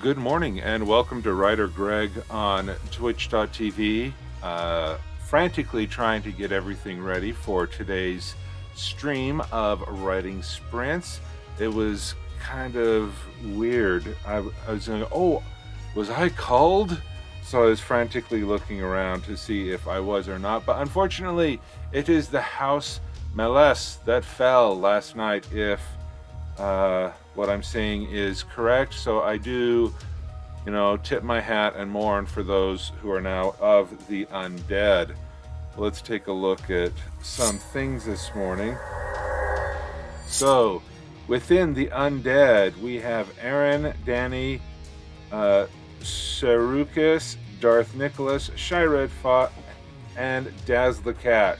good morning and welcome to WriterGreg on twitch.tv. Frantically trying to get everything ready for today's stream of writing sprints. It was kind of weird. I was going, oh, was I called? So I was frantically looking around to see if I was or not. But unfortunately, it is the House Melesse that fell last night, if what I'm saying is correct. So I do, tip my hat and mourn for those who are now of the undead. Let's take a look at some things this morning. So, within the undead, we have Aaron, Danny, Sarukis, Darth Nicholas, Shyred Fought, and Dazzlecat.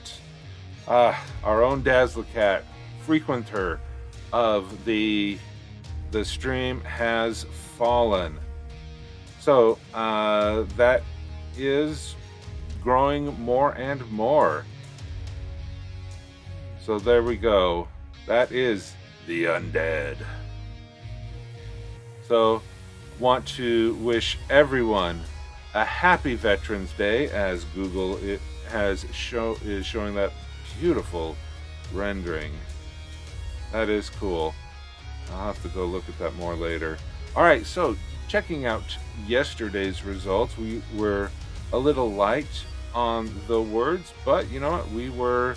Our own Dazzlecat, frequenter of the stream, has fallen. So that is growing more and more. So there we go. That is the undead. So want to wish everyone a happy Veterans Day, as Google is showing that beautiful rendering. That is cool. I'll have to go look at that more later. All right, so checking out yesterday's results, we were a little light on the words, but you know what? We were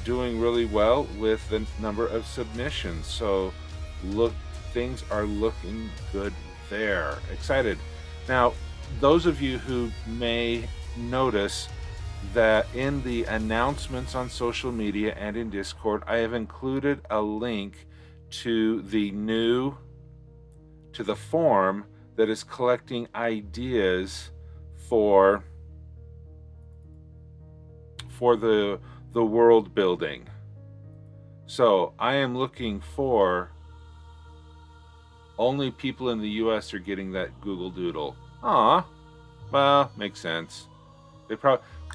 doing really well with the number of submissions. So things are looking good there. Excited. Now, those of you who may notice that in the announcements on social media and in Discord, I have included a link to the form that is collecting ideas for the world building. So I am looking for, only people in the US are getting that Google Doodle. Well, makes sense.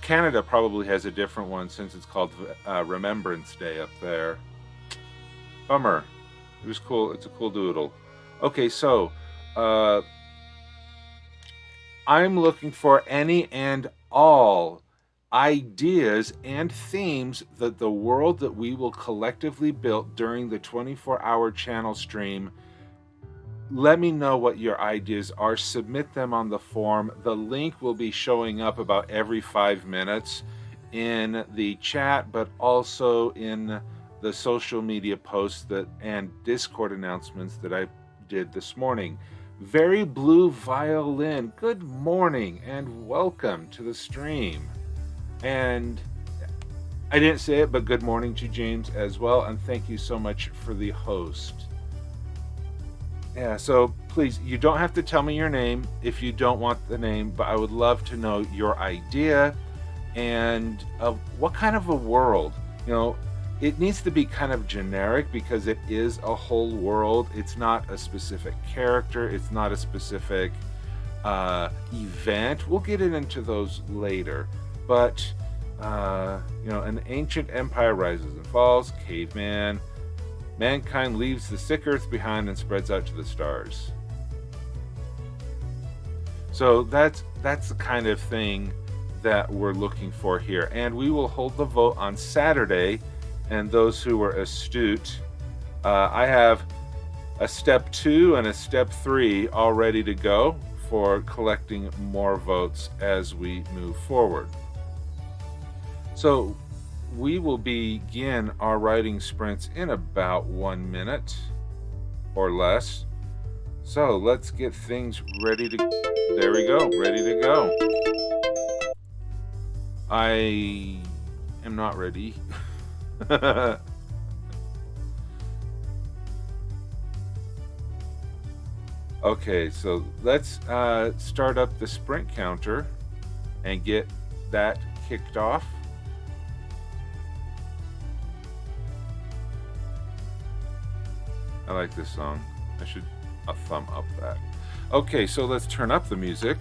Canada probably has a different one, since it's called Remembrance Day up there. Bummer. It was cool. It's a cool doodle. Okay, so I'm looking for any and all ideas and themes that the world that we will collectively build during the 24-hour channel stream. Let me know what your ideas are. Submit them on the form. The link will be showing up about every 5 minutes in the chat, but also in the social media posts and Discord announcements that I did this morning. Very Blue Violin, good morning and welcome to the stream. And I didn't say it, but good morning to James as well, and thank you so much for the host. Yeah, so please, you don't have to tell me your name if you don't want the name, but I would love to know your idea and of what kind of a world. It needs to be kind of generic because it is a whole world. It's not a specific character. It's not a specific event. We'll get into those later. But, an ancient empire rises and falls, caveman. Mankind leaves the sick earth behind and spreads out to the stars. So that's the kind of thing that we're looking for here. And we will hold the vote on Saturday. And those who were astute, I have a step 2 and a step 3 all ready to go for collecting more votes as we move forward. So we will begin our writing sprints in about 1 minute or less. So let's get things ready to, there we go, ready to go. I am not ready. Okay, so let's start up the sprint counter and get that kicked off. I like this song. I should thumb up that. Okay, so let's turn up the music.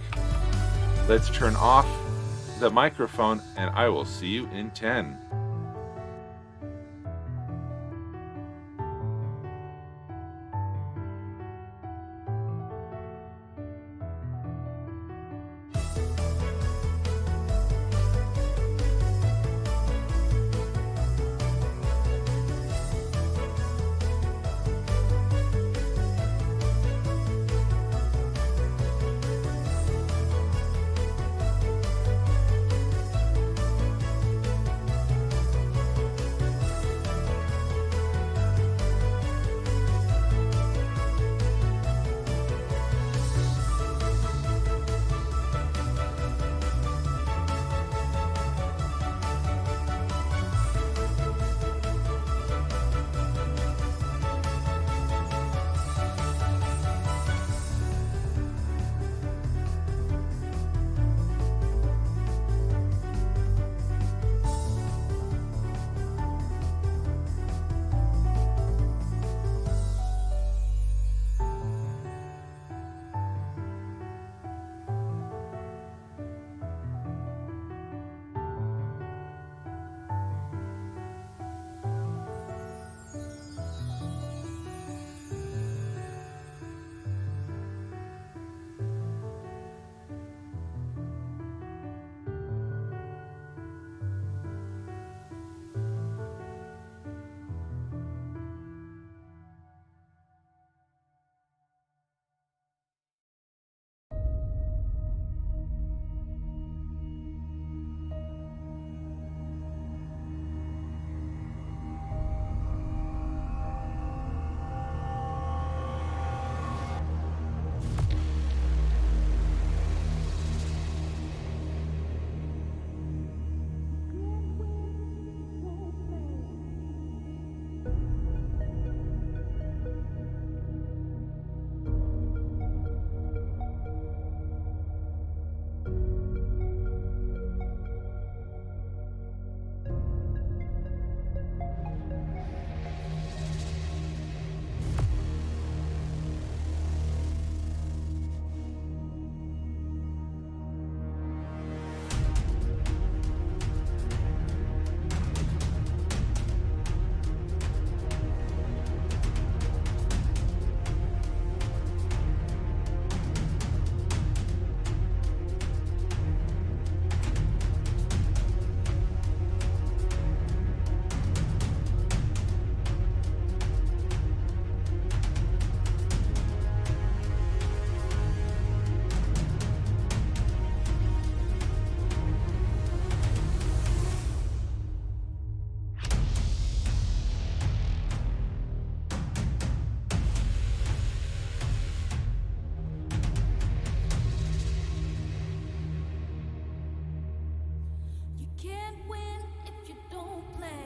Let's turn off the microphone, and I will see you in 10. can't win if you don't play.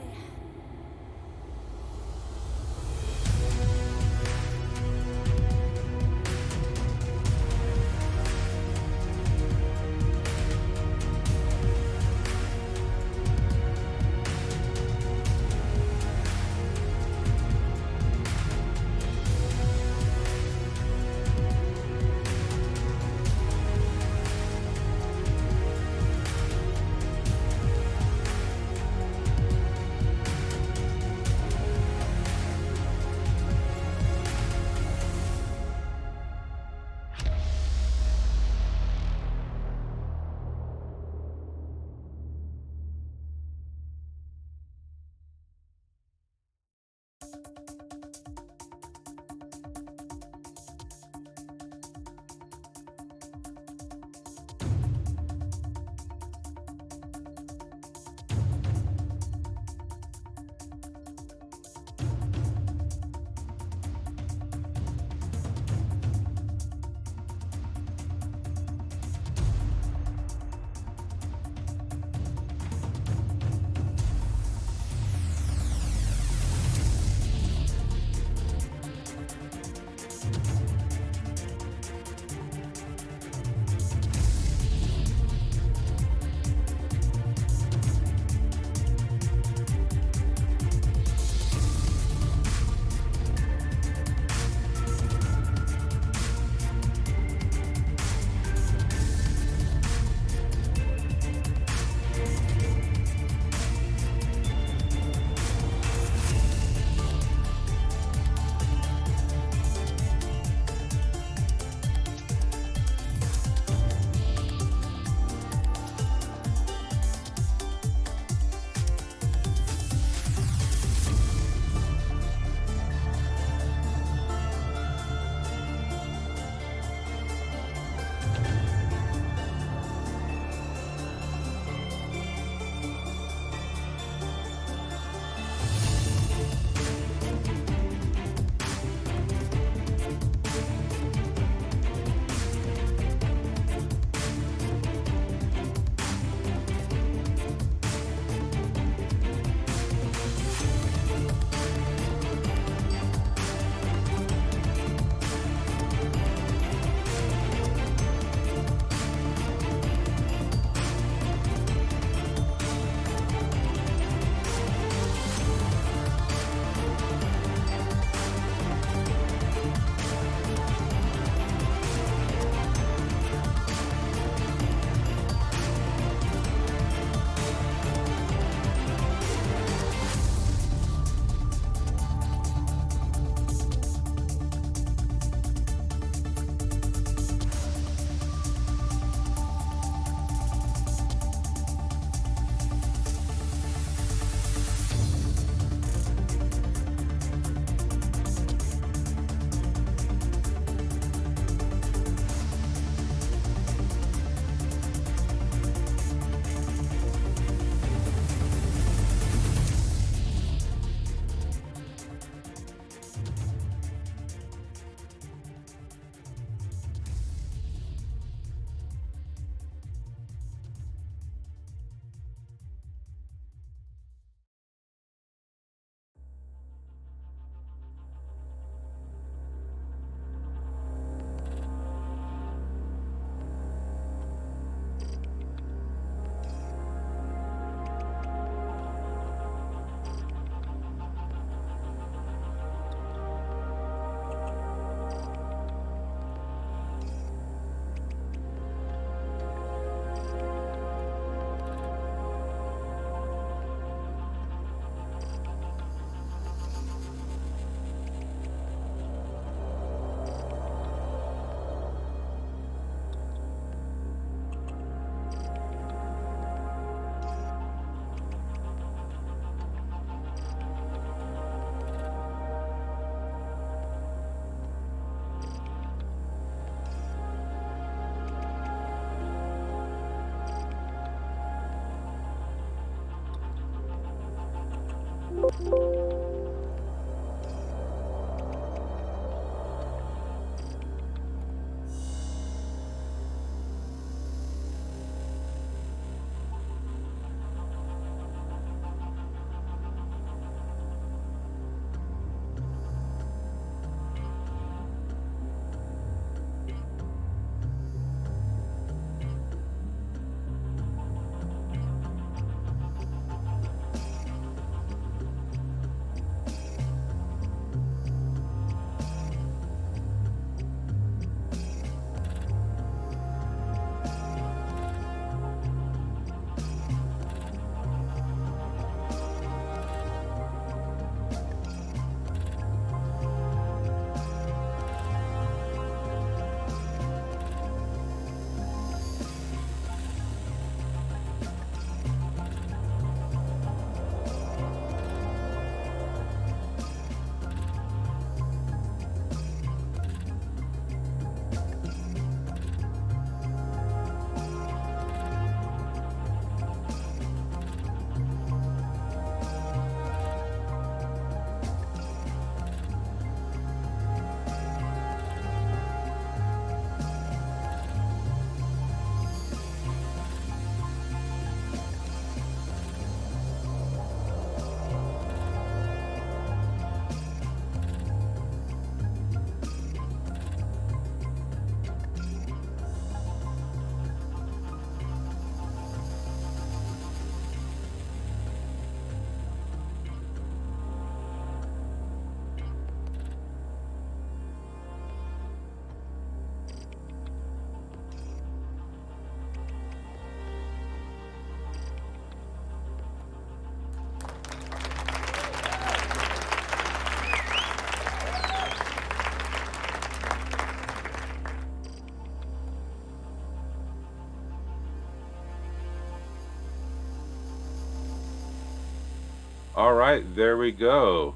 All right, there we go.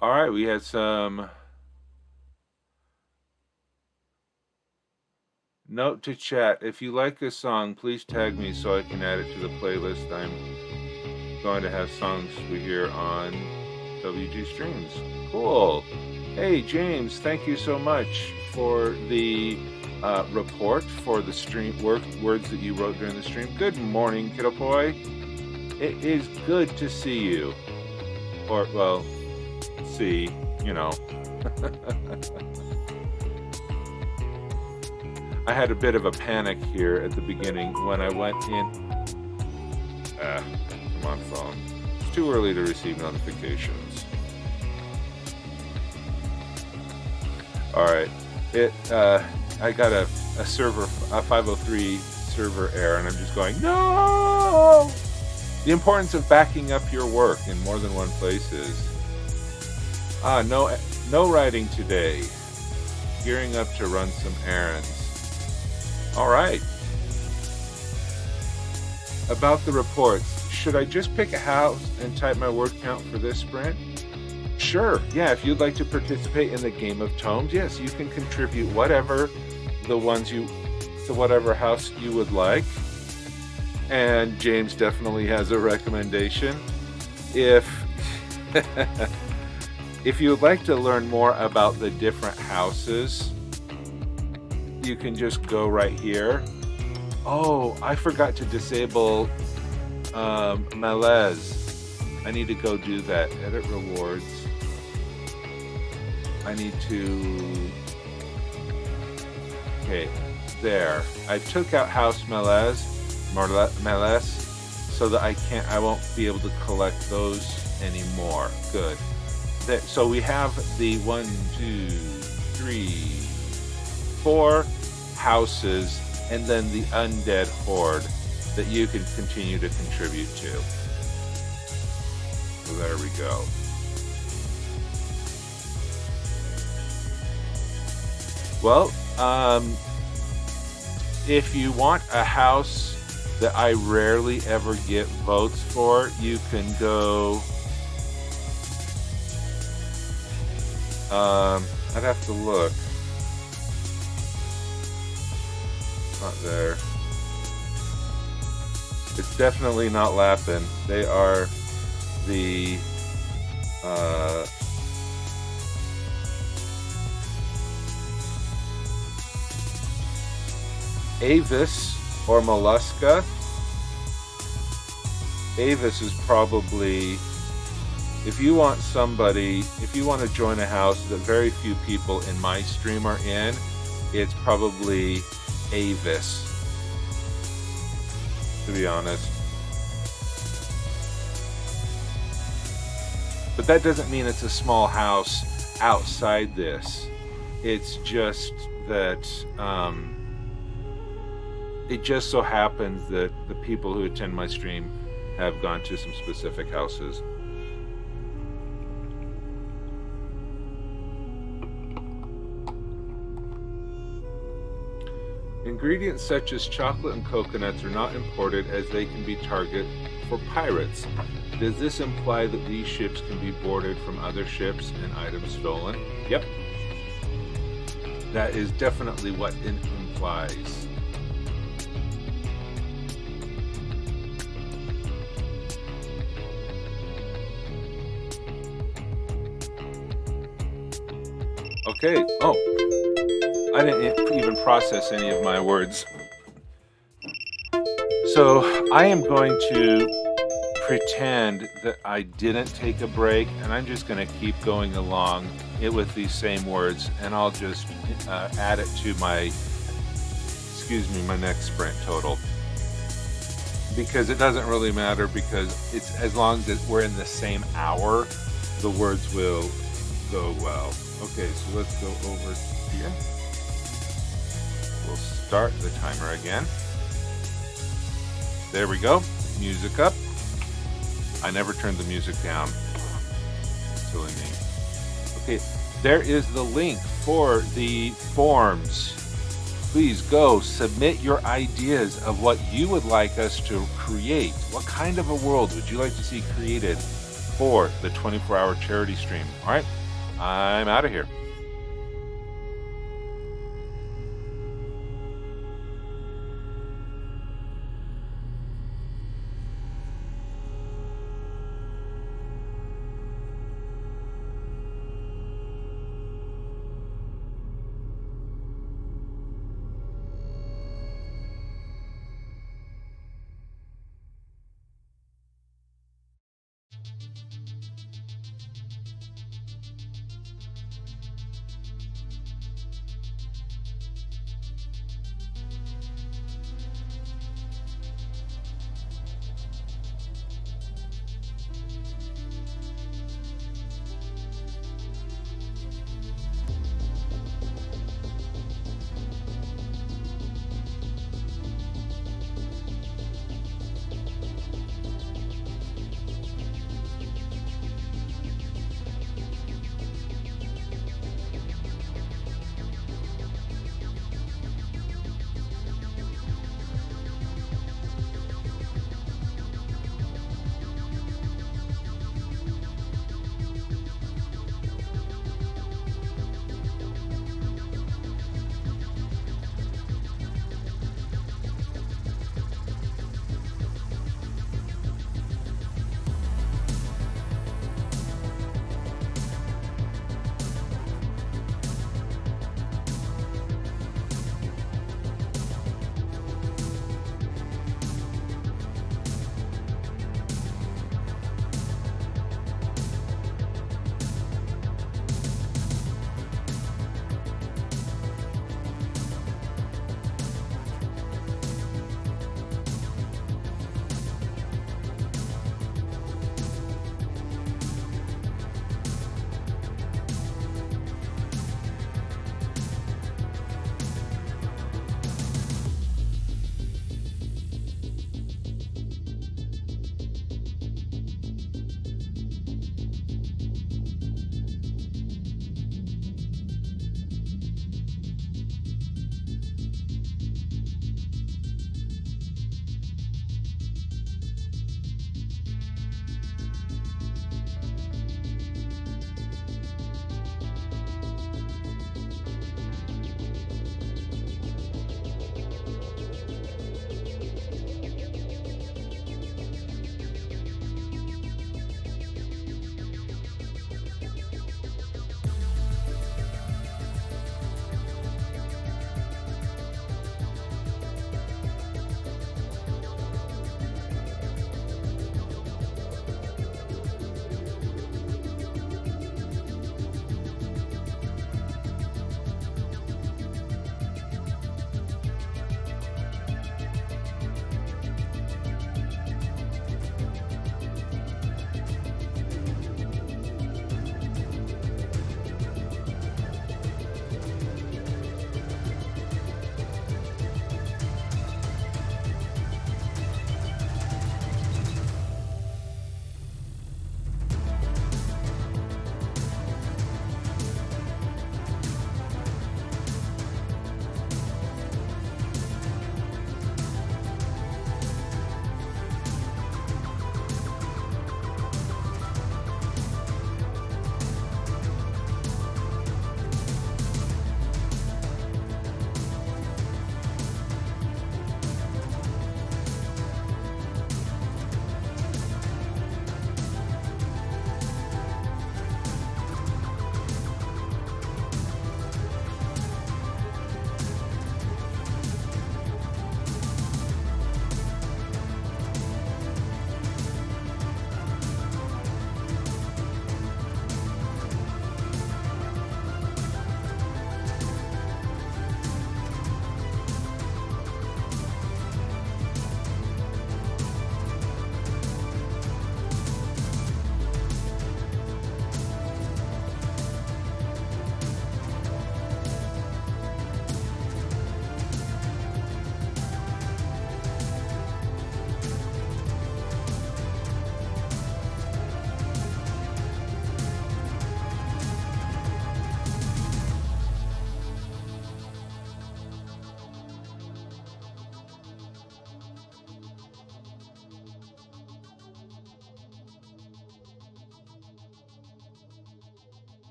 All right, we had some note to chat. If you like this song, please tag me so I can add it to the playlist. I'm going to have songs we hear on WG Streams. Cool. Hey, James, thank you so much for the report for the stream words that you wrote during the stream. Good morning, kiddo boy. It is good to see you. Or, well, see, you know. I had a bit of a panic here at the beginning when I went in. Come on, phone. It's too early to receive notifications. All right. I got a server, a 503 server error, and I'm just going, no! The importance of backing up your work in more than one place is, no writing today. Gearing up to run some errands. All right. About the reports, should I just pick a house and type my word count for this sprint? Sure, yeah, if you'd like to participate in the game of tomes, yes, you can contribute whatever to whatever house you would like. And James definitely has a recommendation. If you would like to learn more about the different houses, you can just go right here. Oh, I forgot to disable malaise. I need to go do that. Edit rewards. I need to... Okay, there. I took out house malaise so that I won't be able to collect those anymore. Good. So we have the 1, 2, 3, 4 houses, and then the undead horde that you can continue to contribute to. So there we go. Well, if you want a house that I rarely ever get votes for, you can go... I'd have to look. Not there. It's definitely not Lappin. They are the Avis or Mollusca. Avis is probably, if you want to join a house that very few people in my stream are in, it's probably Avis, to be honest. But that doesn't mean it's a small house outside this. It's just that it just so happens that the people who attend my stream have gone to some specific houses. Ingredients such as chocolate and coconuts are not imported as they can be target for pirates. Does this imply that these ships can be boarded from other ships and items stolen? Yep. That is definitely what it implies. Okay. Oh. I didn't even process any of my words. So I am going to pretend that I didn't take a break, and I'm just going to keep going along with these same words, and I'll just add it to my next sprint total. Because it doesn't really matter, because it's as long as we're in the same hour, the words will go well. Okay, so let's go over here. We'll start the timer again. There we go. Music up. I never turned the music down. Silly me. Okay, there is the link for the forms Please go submit your ideas of what you would like us to create. What kind of a world would you like to see created for the 24-hour charity stream? All right, I'm out of here.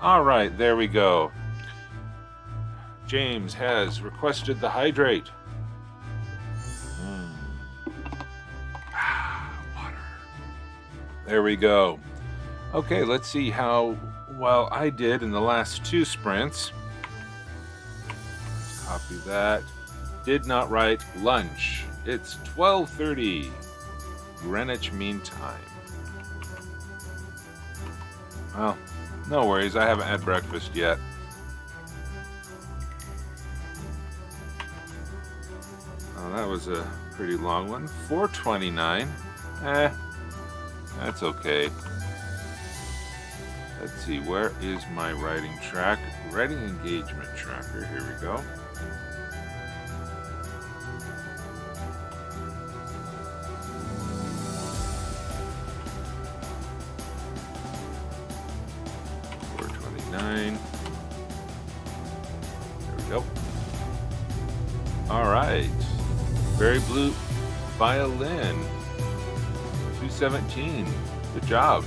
All right, there we go. James has requested the hydrate. Water. There we go. Okay, let's see how well I did in the last 2 sprints. Copy that. Did not write lunch. It's 12:30 Greenwich Mean Time. Well, no worries. I haven't had breakfast yet. Oh, that was a pretty long one. 4:29. That's okay. Let's see, where is my writing track? Writing engagement tracker. Here we go. There we go. All right. Very Blue Violin. 217. Good job.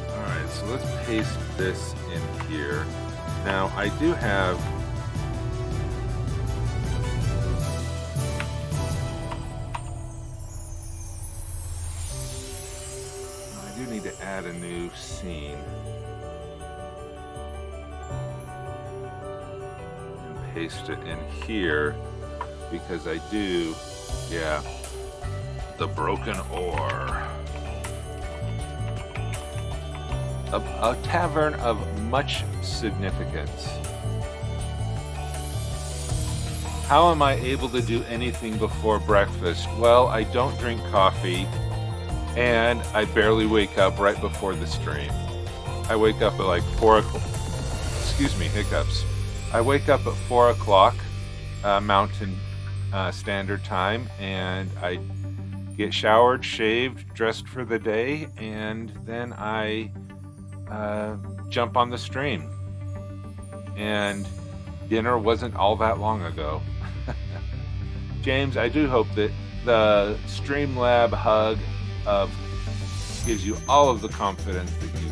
All right, so let's paste this in here. Now, I do have need to add a new scene and paste it in here because I do, yeah, the broken oar. A tavern of much significance. How am I able to do anything before breakfast? Well, I don't drink coffee. And I barely wake up right before the stream. I wake up at like 4 o'clock. Excuse me, hiccups. I wake up at 4 o'clock Mountain Standard Time, and I get showered, shaved, dressed for the day, and then I jump on the stream. And dinner wasn't all that long ago. James, I do hope that the Streamlab hug gives you all of the confidence that you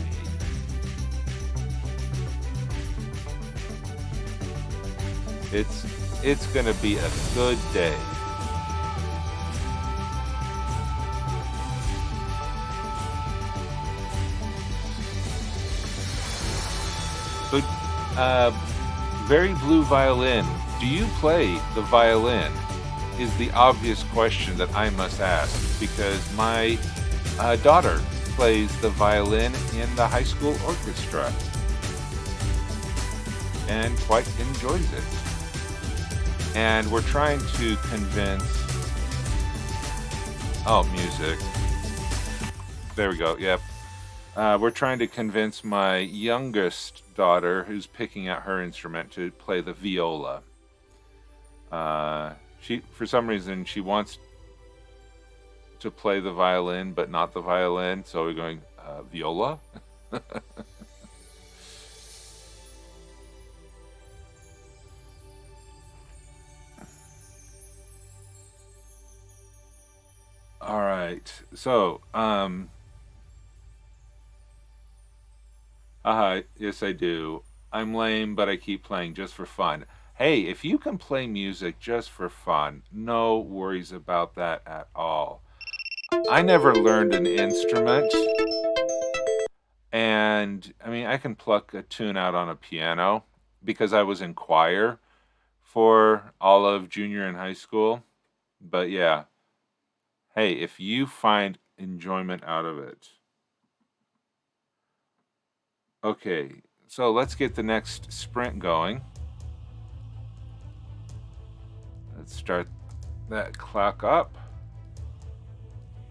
need. It's gonna be a good day. But Very Blue Violin, do you play the violin? Is the obvious question that I must ask, because my daughter plays the violin in the high school orchestra and quite enjoys it. And we're trying to convince... Oh, music. There we go, yep. We're trying to convince my youngest daughter, who's picking out her instrument, to play the viola. She, for some reason, she wants to play the violin, but not the violin. So we're going, viola? All right. So, yes, I do. I'm lame, but I keep playing just for fun. Hey, if you can play music just for fun, no worries about that at all. I never learned an instrument, and I mean, I can pluck a tune out on a piano because I was in choir for all of junior and high school. But yeah, hey, if you find enjoyment out of it. Okay, so let's get the next sprint going. Let's start that clock up.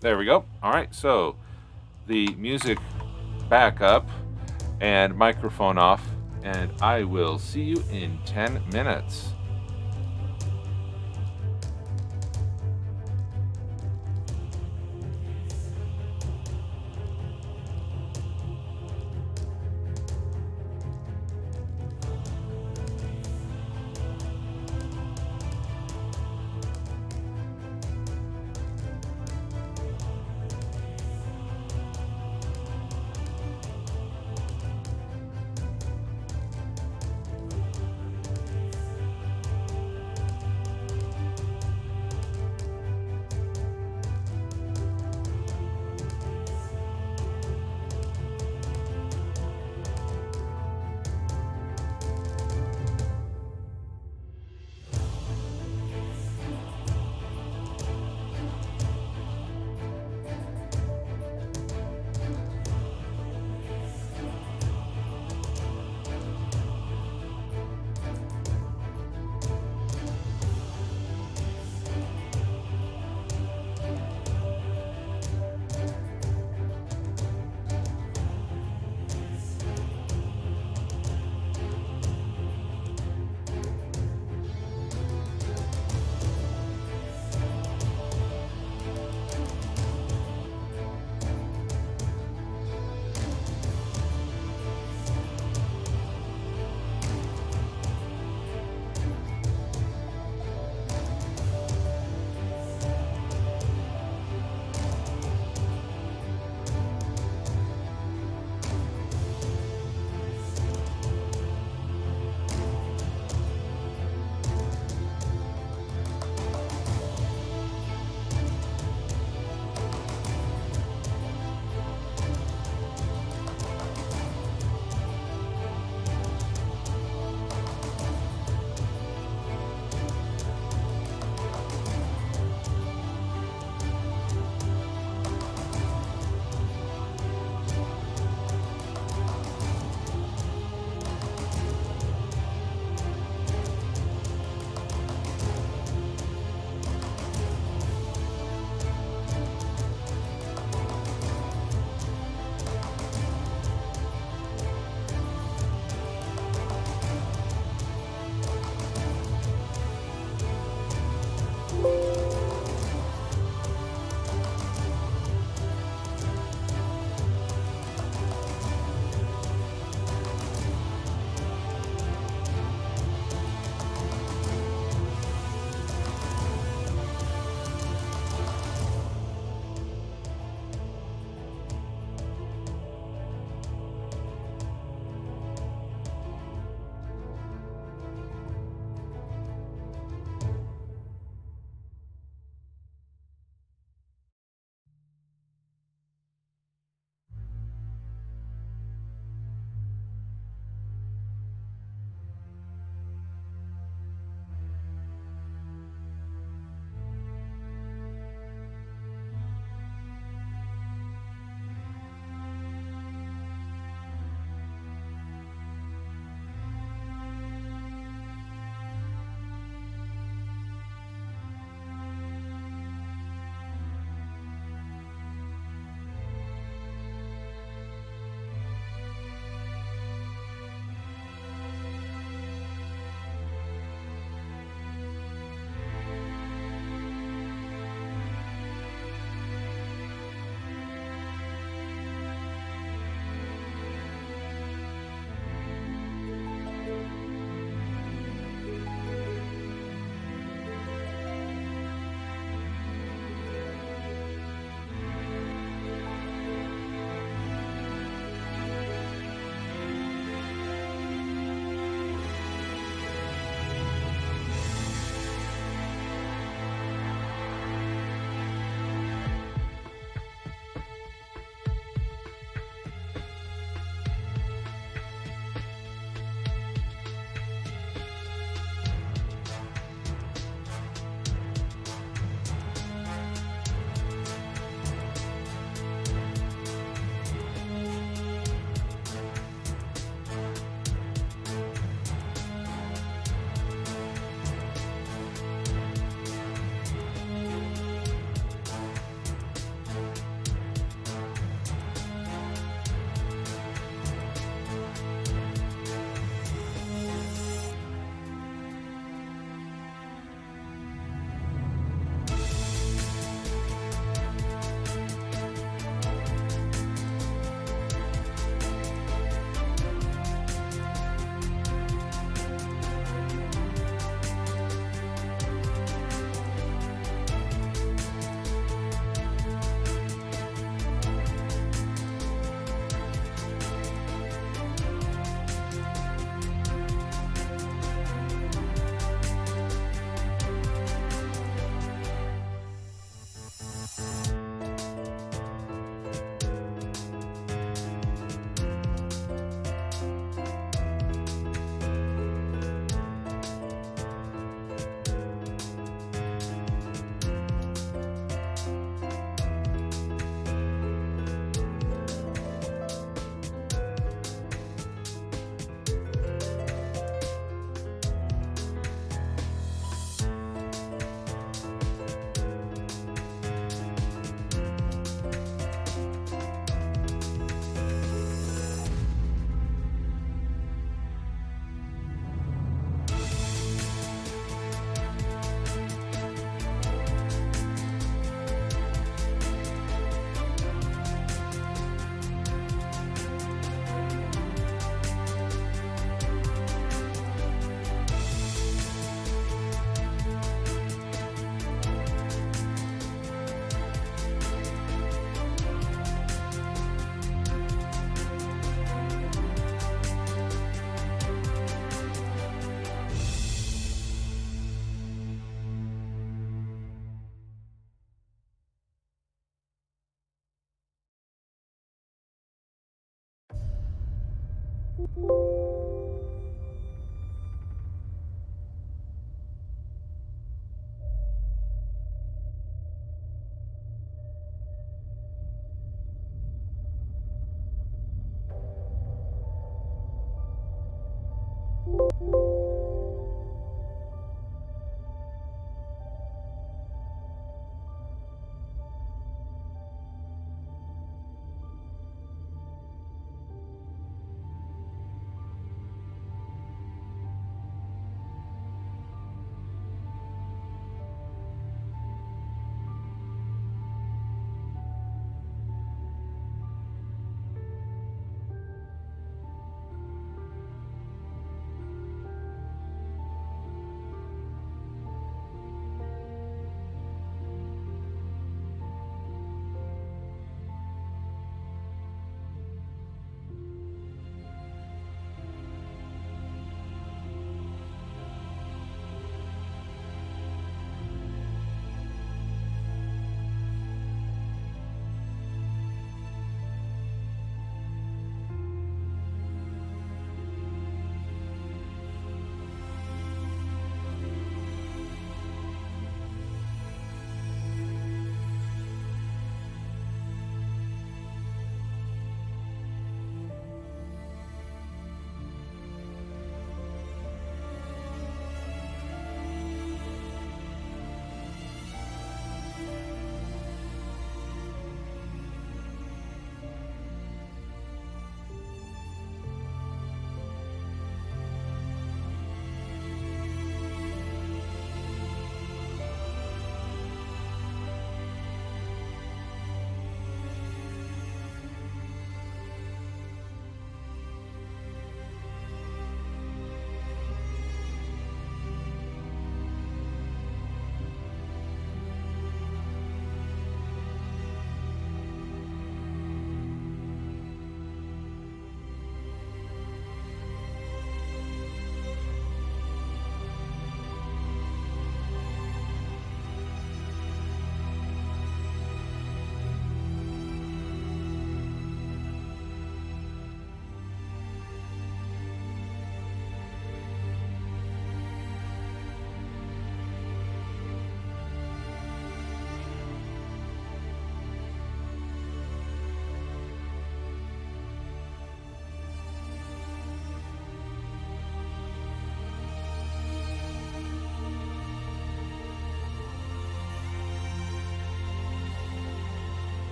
There we go. All right, so the music back up and microphone off, and I will see you in 10 minutes.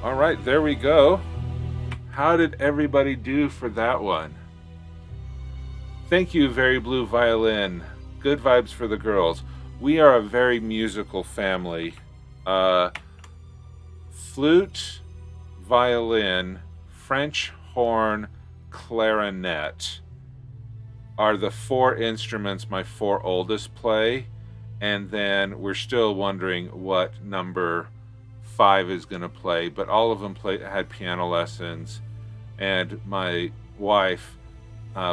All right, there we go. How did everybody do for that one? Thank you, Very Blue Violin. Good vibes for the girls. We are a very musical family. Flute, violin, French horn, clarinet are the four instruments my four oldest play, and then we're still wondering what number 5 is going to play, but all of them had piano lessons, and my wife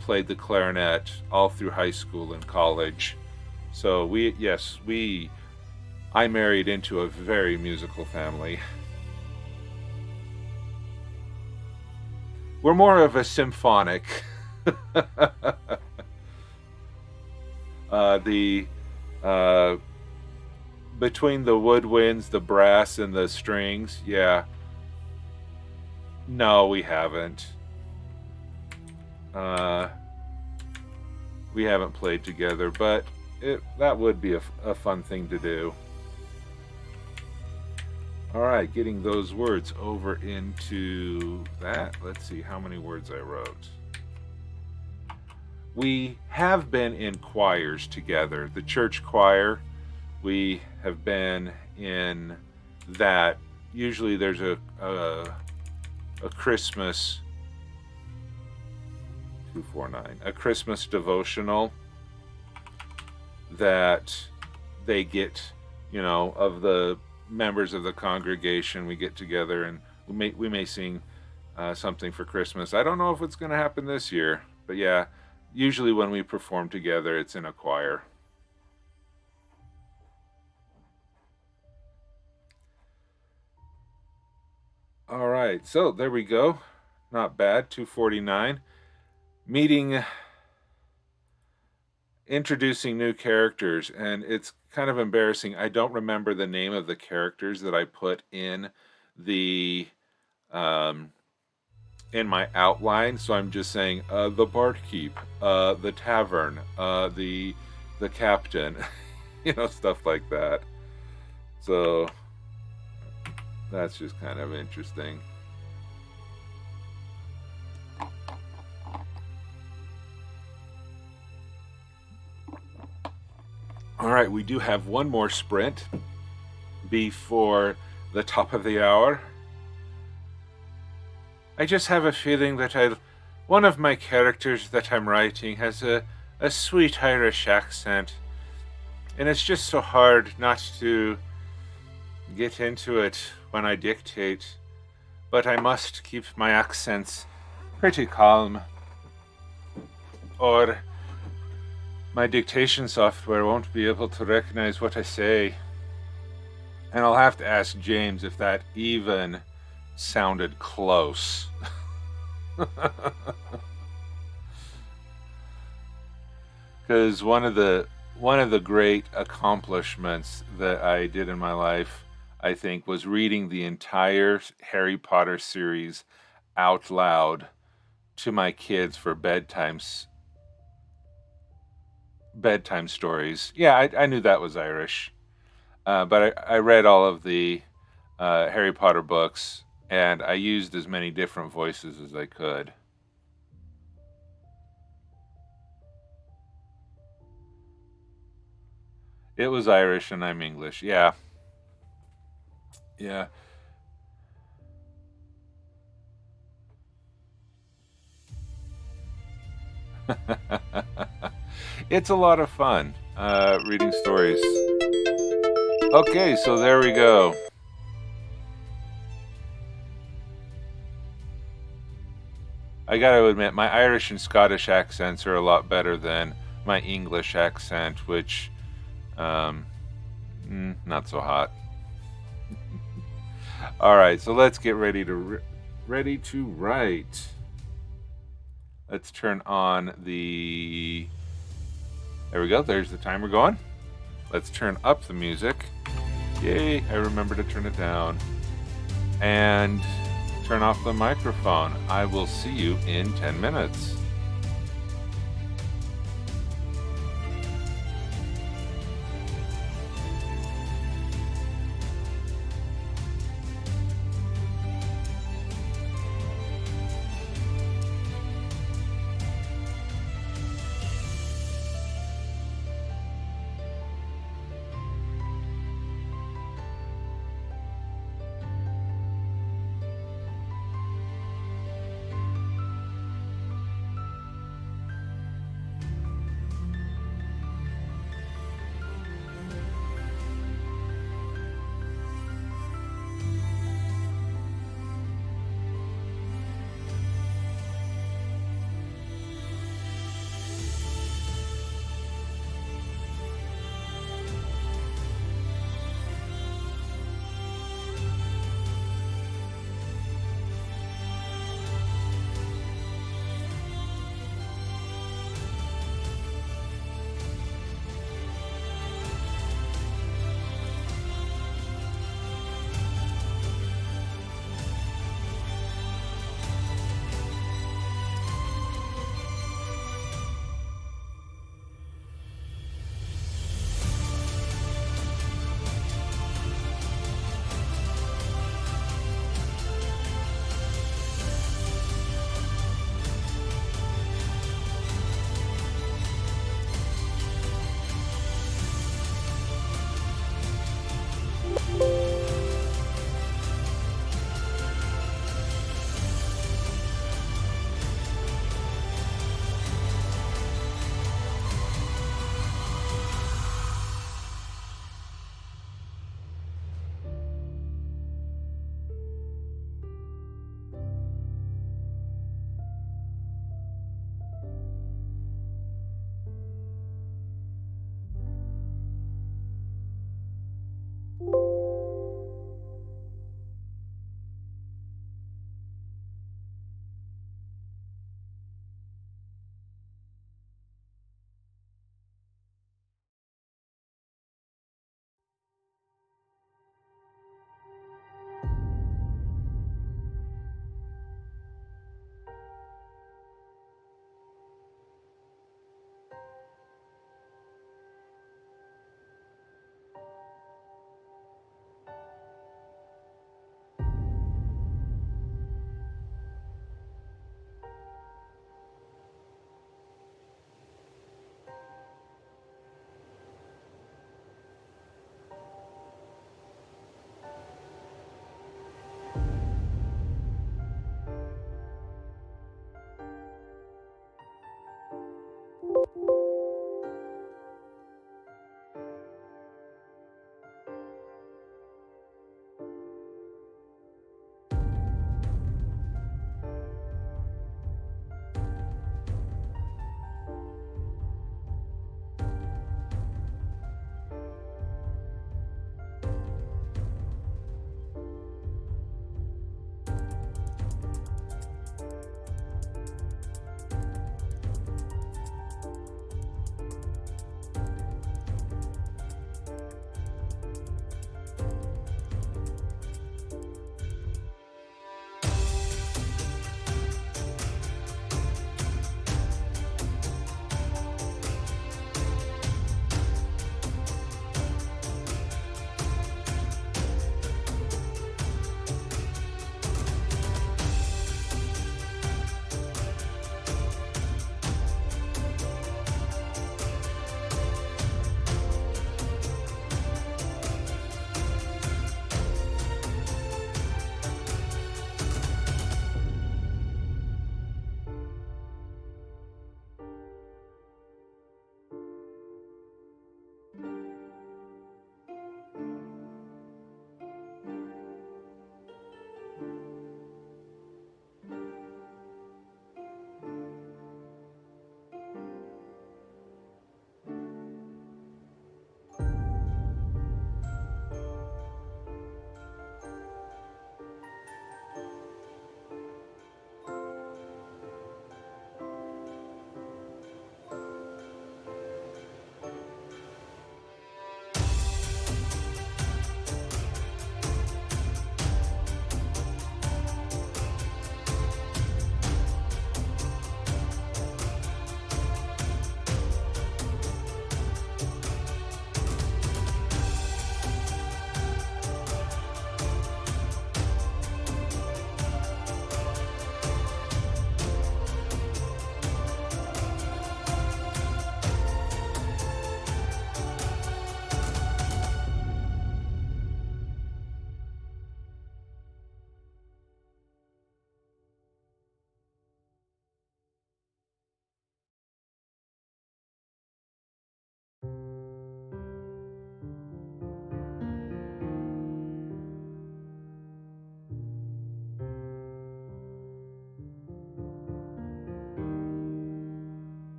played the clarinet all through high school and college. So I married into a very musical family. We're more of a symphonic. Between the woodwinds, the brass, and the strings, yeah. No, we haven't. We haven't played together, but that would be a fun thing to do. All right, getting those words over into that. Let's see how many words I wrote. We have been in choirs together. The church choir, we have been in that. Usually there's a Christmas 249, a Christmas devotional that they get, of the members of the congregation, we get together and we may sing something for Christmas. I don't know if it's going to happen this year, but yeah, usually when we perform together, it's in a choir. All right, so there we go. Not bad, 249. Introducing new characters, and it's kind of embarrassing. I don't remember the name of the characters that I put in the in my outline, so I'm just saying the barkeep, the tavern, the captain, stuff like that. So that's just kind of interesting. All right, we do have one more sprint before the top of the hour. I just have a feeling that one of my characters that I'm writing has a sweet Irish accent, and it's just so hard not to get into it when I dictate, but I must keep my accents pretty calm, or my dictation software won't be able to recognize what I say. And I'll have to ask James if that even sounded close. Because one of the great accomplishments that I did in my life, I think, was reading the entire Harry Potter series out loud to my kids for bedtime stories. Yeah, I knew that was Irish, but I read all of the Harry Potter books, and I used as many different voices as I could. It was Irish and I'm English. Yeah. Yeah. It's a lot of fun reading stories. Okay, so there we go. I gotta admit, my Irish and Scottish accents are a lot better than my English accent, which, not so hot. All right, so let's get ready to write. Let's turn on the. There we go. There's the timer going. Let's turn up the music. Yay! I remember to turn it down. And turn off the microphone. I will see you in 10 minutes.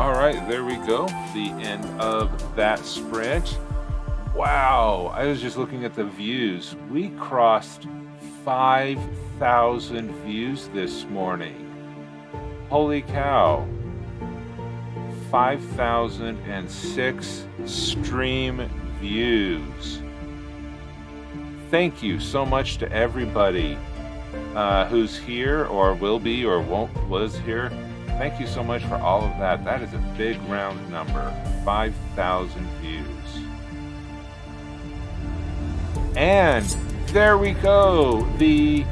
All right, there we go. The end of that sprint. Wow, I was just looking at the views. We crossed 5,000 views this morning. Holy cow. 5,006 stream views. Thank you so much to everybody who's here or will be or was here. Thank you so much for all of that. That is a big round number. 5,000 views. And there we go. The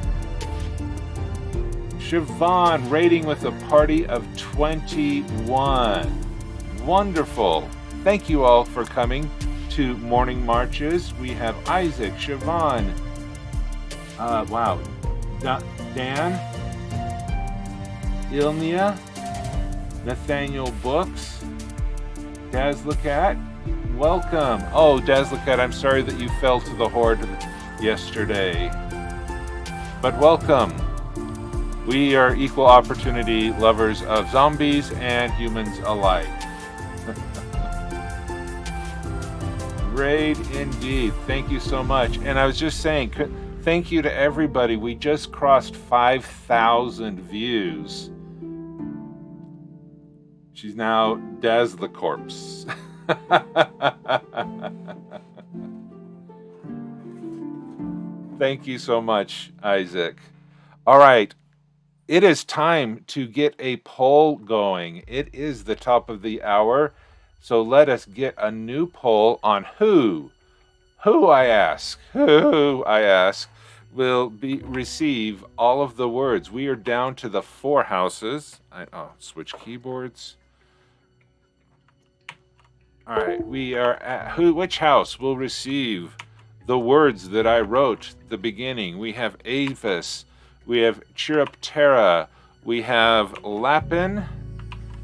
Siobhan rating with a party of 21. Wonderful. Thank you all for coming to Morning Marches. We have Isaac, Siobhan, wow, Dan, Ilnia, Nathaniel Books, Dazlacat, welcome. Oh, Dazlacat, I'm sorry that you fell to the horde yesterday, but welcome. We are equal opportunity lovers of zombies and humans alike. Great indeed. Thank you so much. And I was just saying, thank you to everybody. We just crossed 5,000 views. She's now Daz the Corpse. Thank you so much, Isaac. All right. It is time to get a poll going. It is the top of the hour. So let us get a new poll on who I ask, will receive all of the words. We are down to the 4 houses. Switch keyboards. All right, we are at which house will receive the words that I wrote at the beginning? We have Avis, we have Chiruptera, we have Lapin,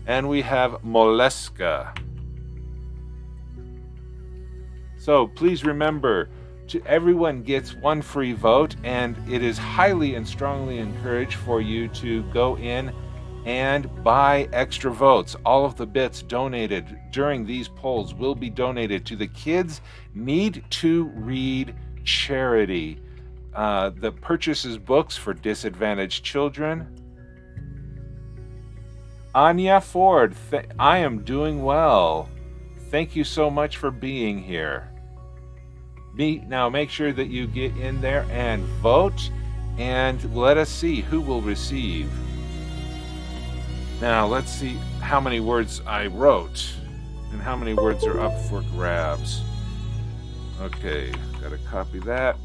and we have Molesca. So please remember, everyone gets 1 free vote, and it is highly and strongly encouraged for you to go in and buy extra votes. All of the bits donated during these polls will be donated to the Kids Need to Read charity that purchases books for disadvantaged children. Anya Ford, I am doing well. Thank you so much for being here. Now make sure that you get in there and vote, and let us see who will receive. Now let's see how many words I wrote and how many words are up for grabs. Okay, gotta copy that.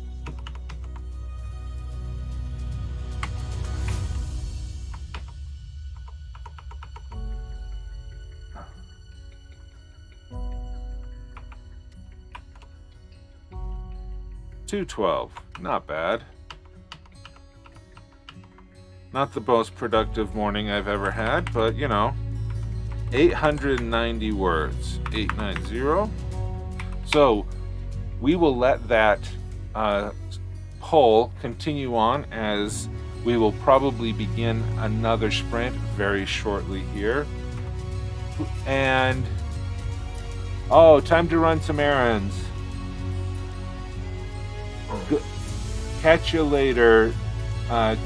$212, not bad. Not the most productive morning I've ever had, but 890 words, 890. So we will let that poll continue on, as we will probably begin another sprint very shortly here. And time to run some errands. Catch you later,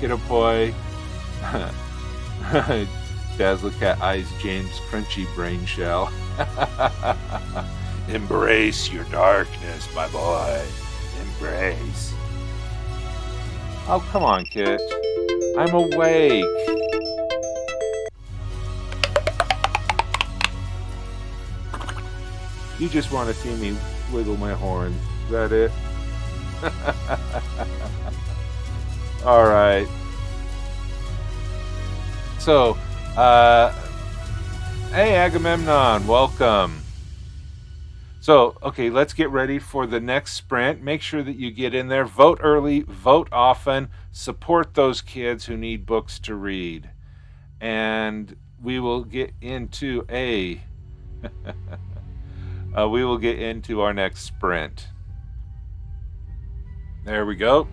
kiddo boy. Dazzlecat eyes James Crunchy Brain Shell. Embrace your darkness, my boy. Embrace. Oh, come on, Kit. I'm awake. You just want to see me wiggle my horns. Is that it? All right. So, hey, Agamemnon, welcome. So, okay, let's get ready for the next sprint. Make sure that you get in there. Vote early, vote often. Support those kids who need books to read. And we will get into our next sprint. There we go.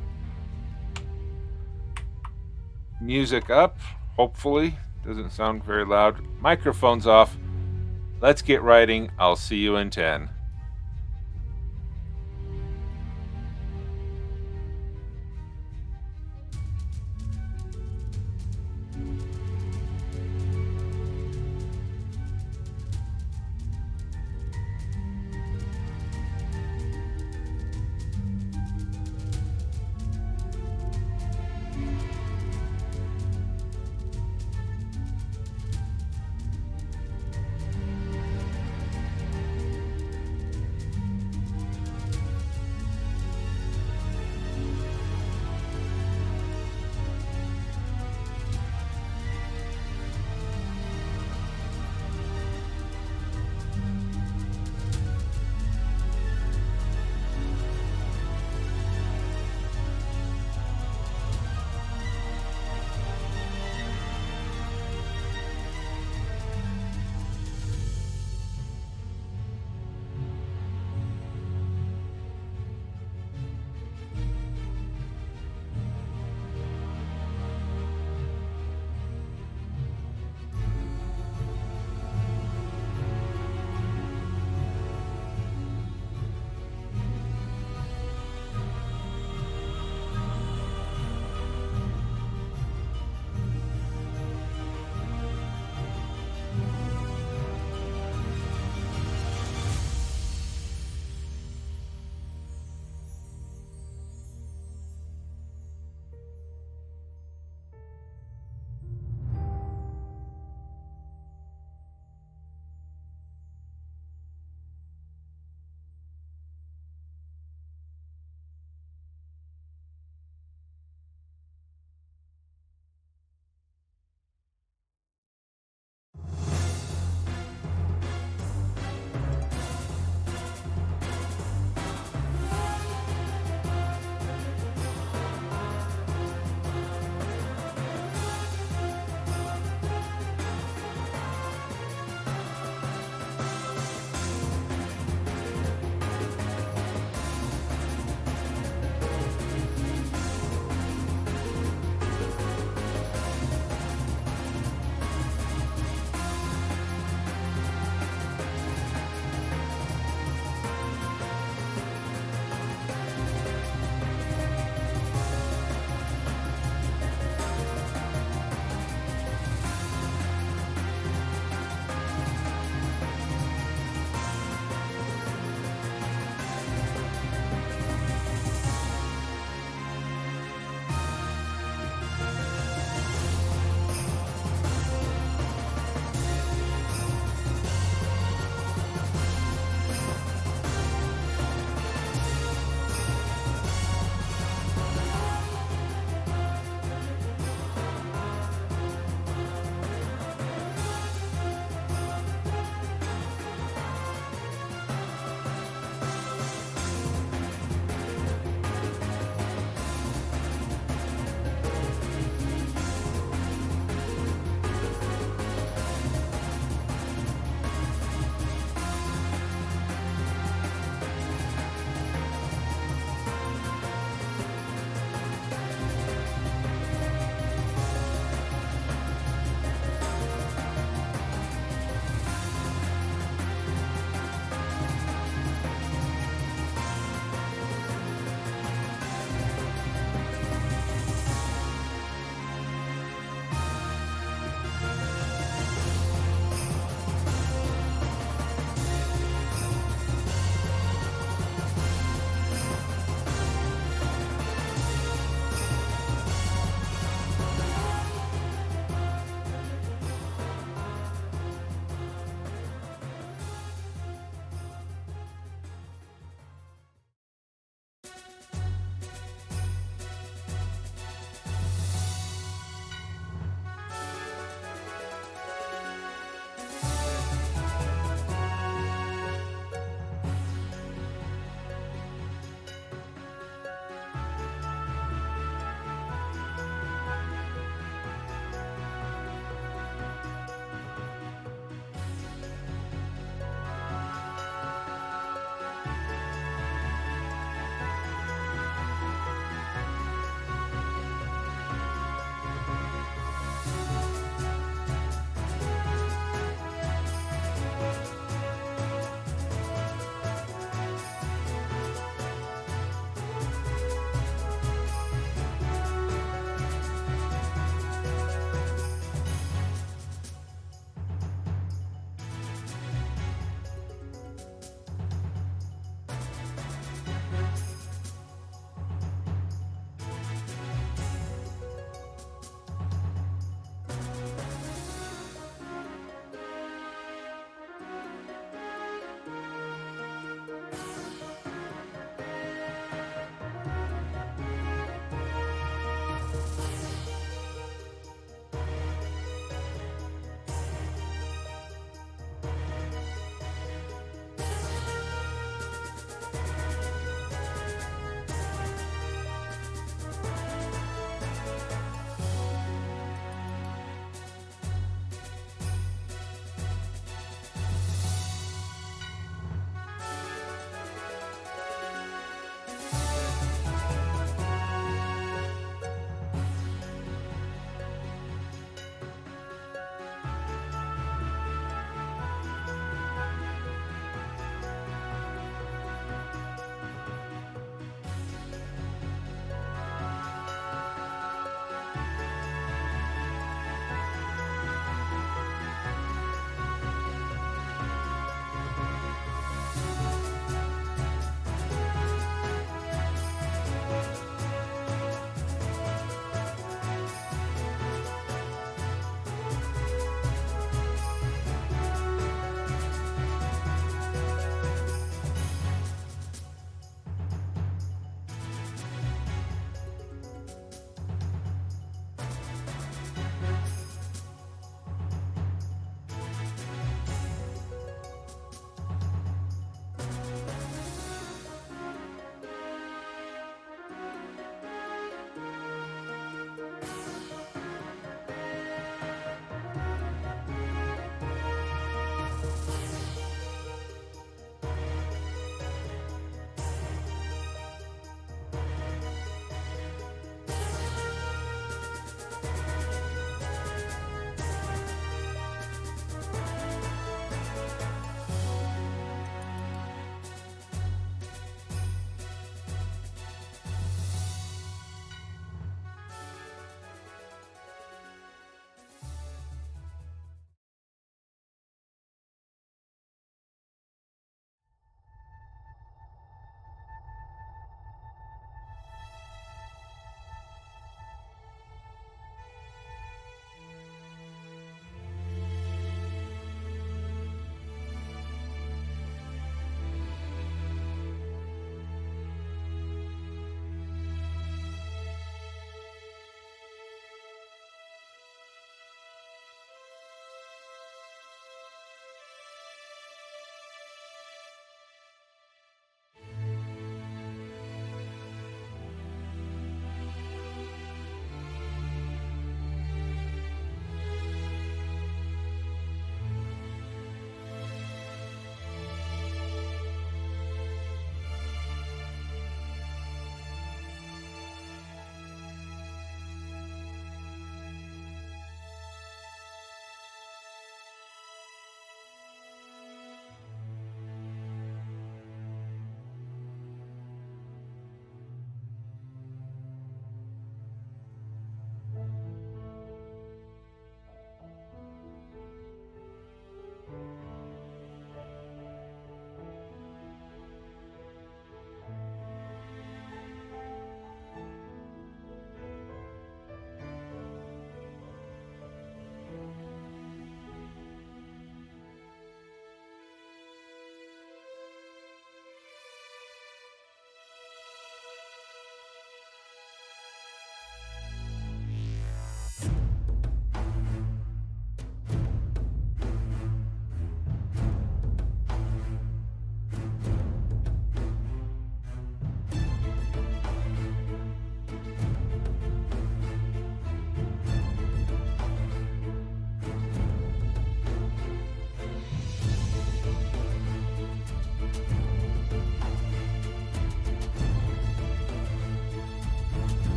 Music up, hopefully. Doesn't sound very loud. Microphone's off. Let's get writing. I'll see you in 10.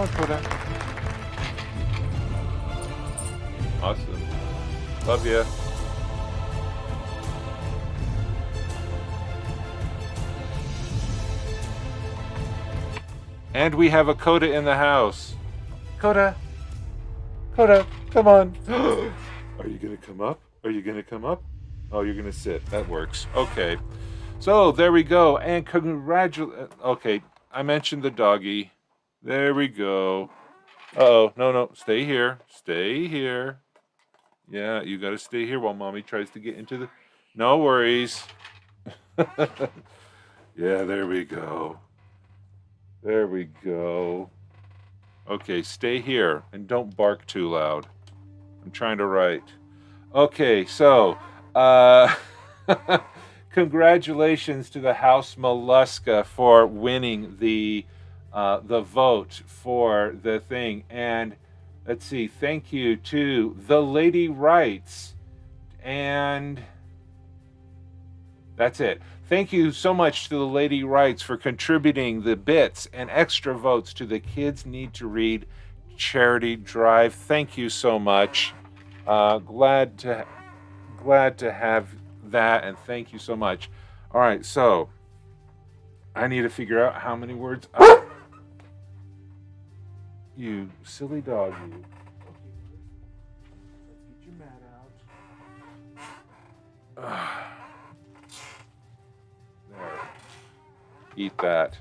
on, Coda. Awesome. Love ya. And we have a Coda in the house. Coda. Coda, come on. Are you going to come up? Are you going to come up? Oh, you're going to sit. That works. Okay. So, there we go. And congratulations. Okay, I mentioned the doggy. There we go. Uh-oh. No. Stay here. Stay here. Yeah, you got to stay here while Mommy tries to get into the... No worries. Yeah, there we go. There we go. Okay, stay here and don't bark too loud. I'm trying to write. Okay, so congratulations to the House Mollusca for winning the vote for the thing. And let's see, thank you to the Lady Writes. And that's it. Thank you so much to the Lady Writes for contributing the bits and extra votes to the Kids Need to Read charity drive. Thank you so much. Glad to have that, and thank you so much. All right, so I need to figure out how many words. You silly dog, you. Okay, let's get your mat out. There. Eat that.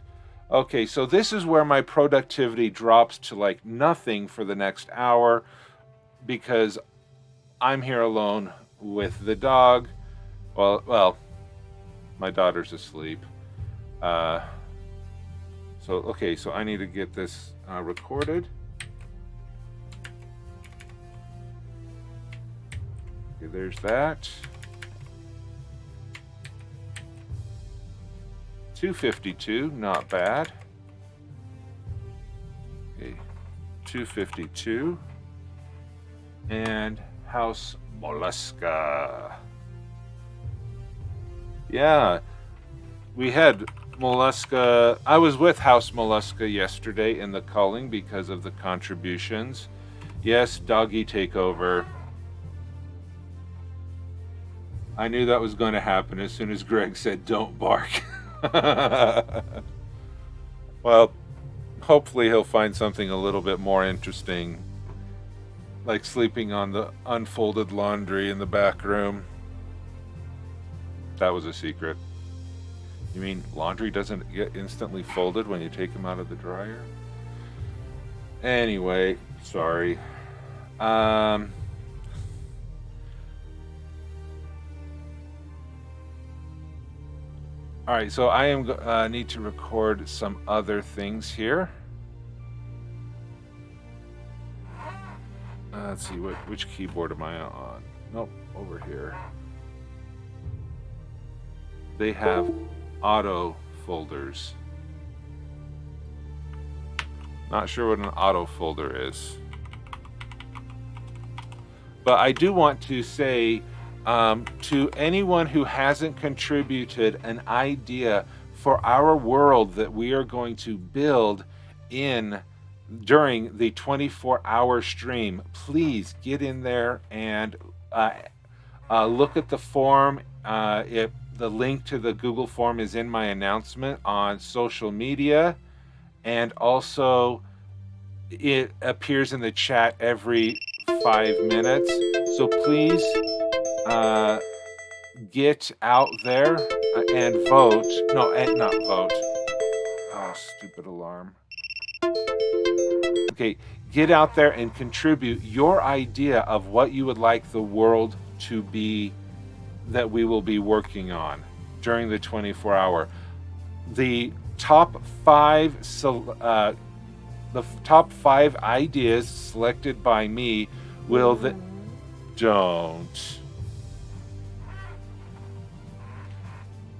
Okay, so this is where my productivity drops to like nothing for the next hour because I'm here alone with the dog. Well, my daughter's asleep. So I need to get this recorded. Okay, there's that. 252, not bad. Okay, 252. And House Mollusca. Yeah, we had Mollusca. I was with House Mollusca yesterday in the culling because of the contributions. Yes, doggy takeover. I knew that was going to happen as soon as Greg said, "Don't bark." Well, hopefully he'll find something a little bit more interesting, like sleeping on the unfolded laundry in the back room. That was a secret. You mean laundry doesn't get instantly folded when you take them out of the dryer? Anyway, sorry. All right, so I am need to record some other things here. Let's see, which keyboard am I on? Nope, over here. They have auto folders. Not sure what an auto folder is. But I do want to say to anyone who hasn't contributed an idea for our world that we are going to build during the 24-hour stream, please get in there and look at the form. The link to the Google form is in my announcement on social media, and also it appears in the chat every 5 minutes. So please get out there and vote. No, and not vote. Oh, stupid alarm. Okay, get out there and contribute your idea of what you would like the world to be that we will be working on during the 24-hour. The top 5 ideas selected by me will don't.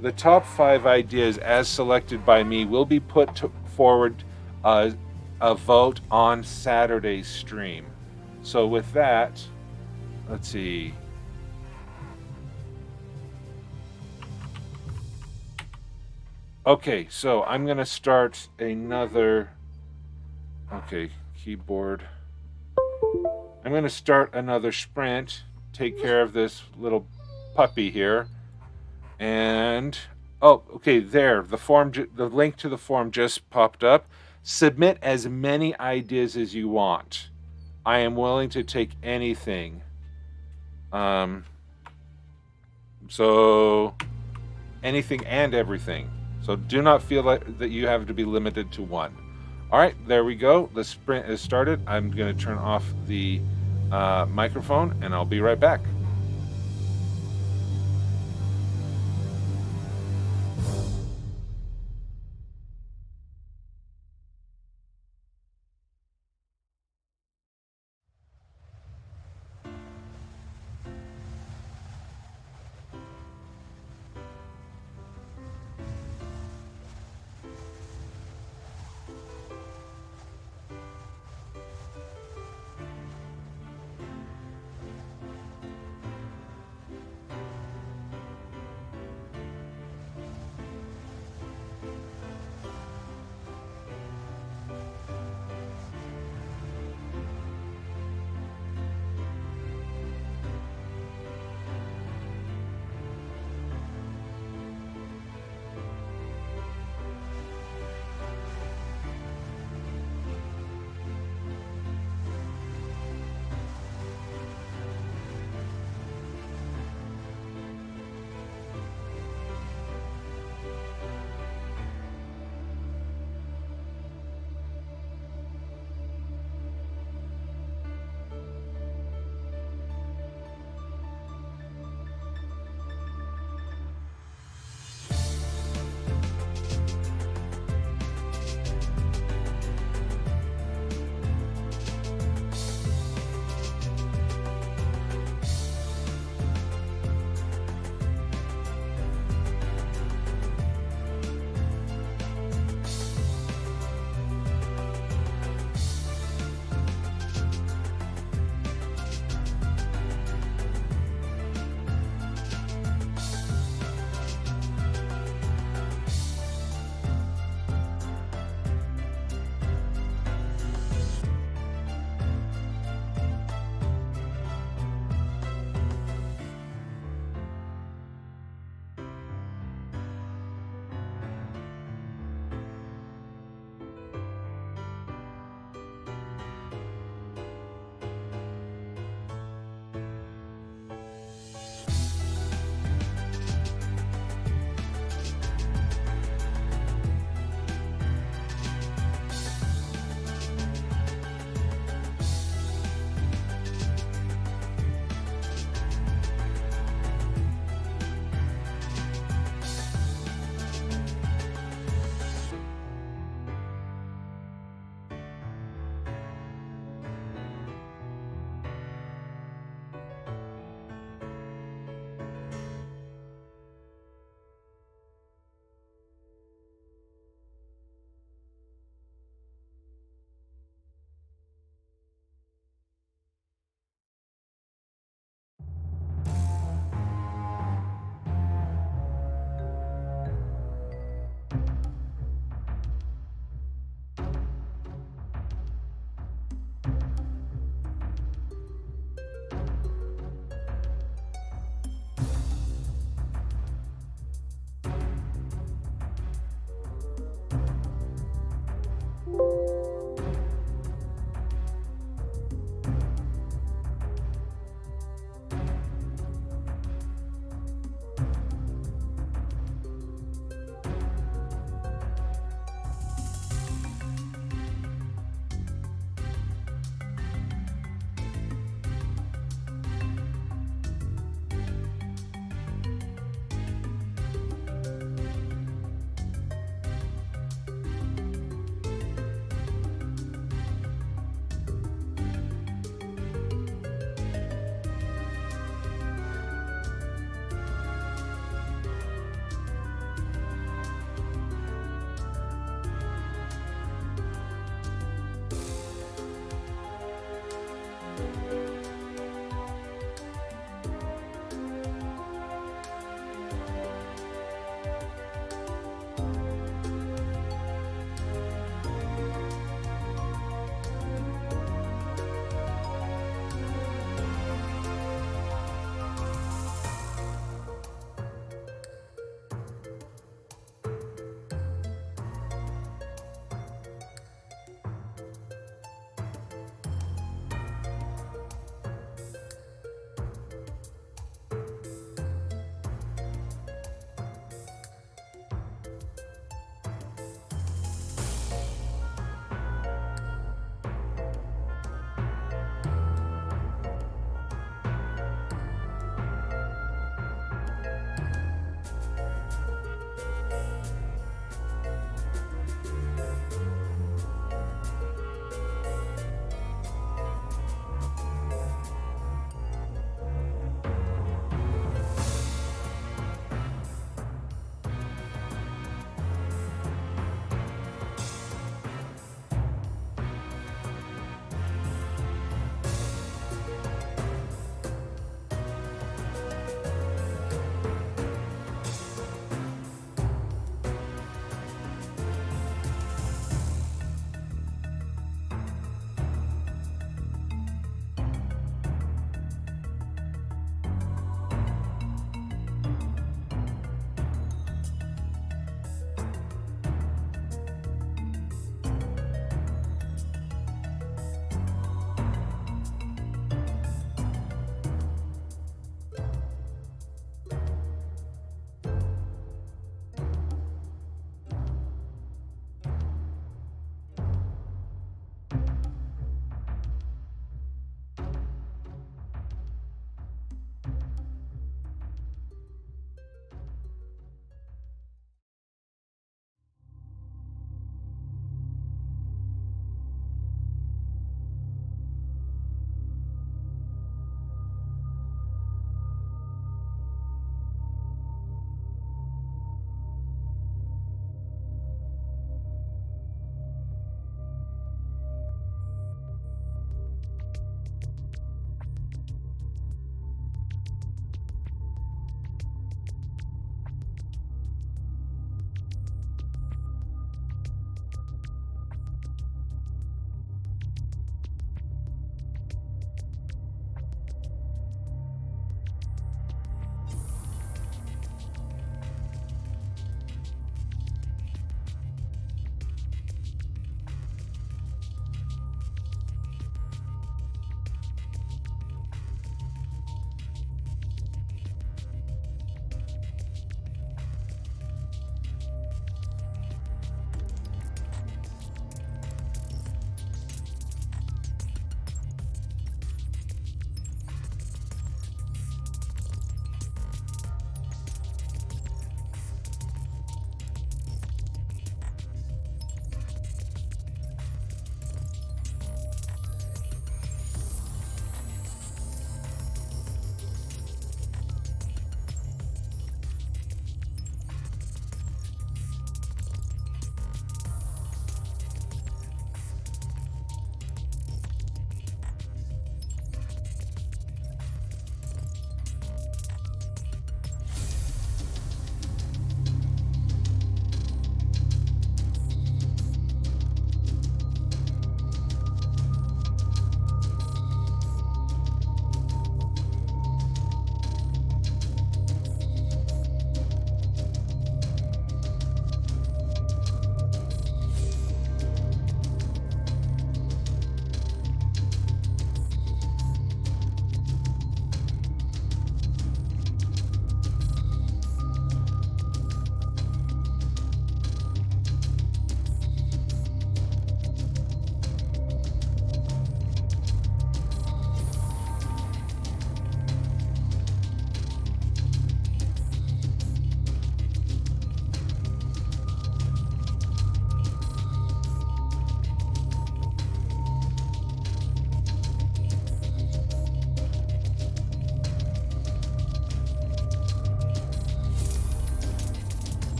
The top 5 ideas as selected by me will be put forward a vote on Saturday's stream. So with that, let's see. Okay, so I'm going to start another Okay, keyboard. I'm going to start another sprint. Take care of this little puppy here. And oh, okay, there. The link to the form just popped up. Submit as many ideas as you want. I am willing to take anything. So anything and everything. So do not feel like that you have to be limited to one. All right, there we go. The sprint is started. I'm going to turn off the microphone, and I'll be right back.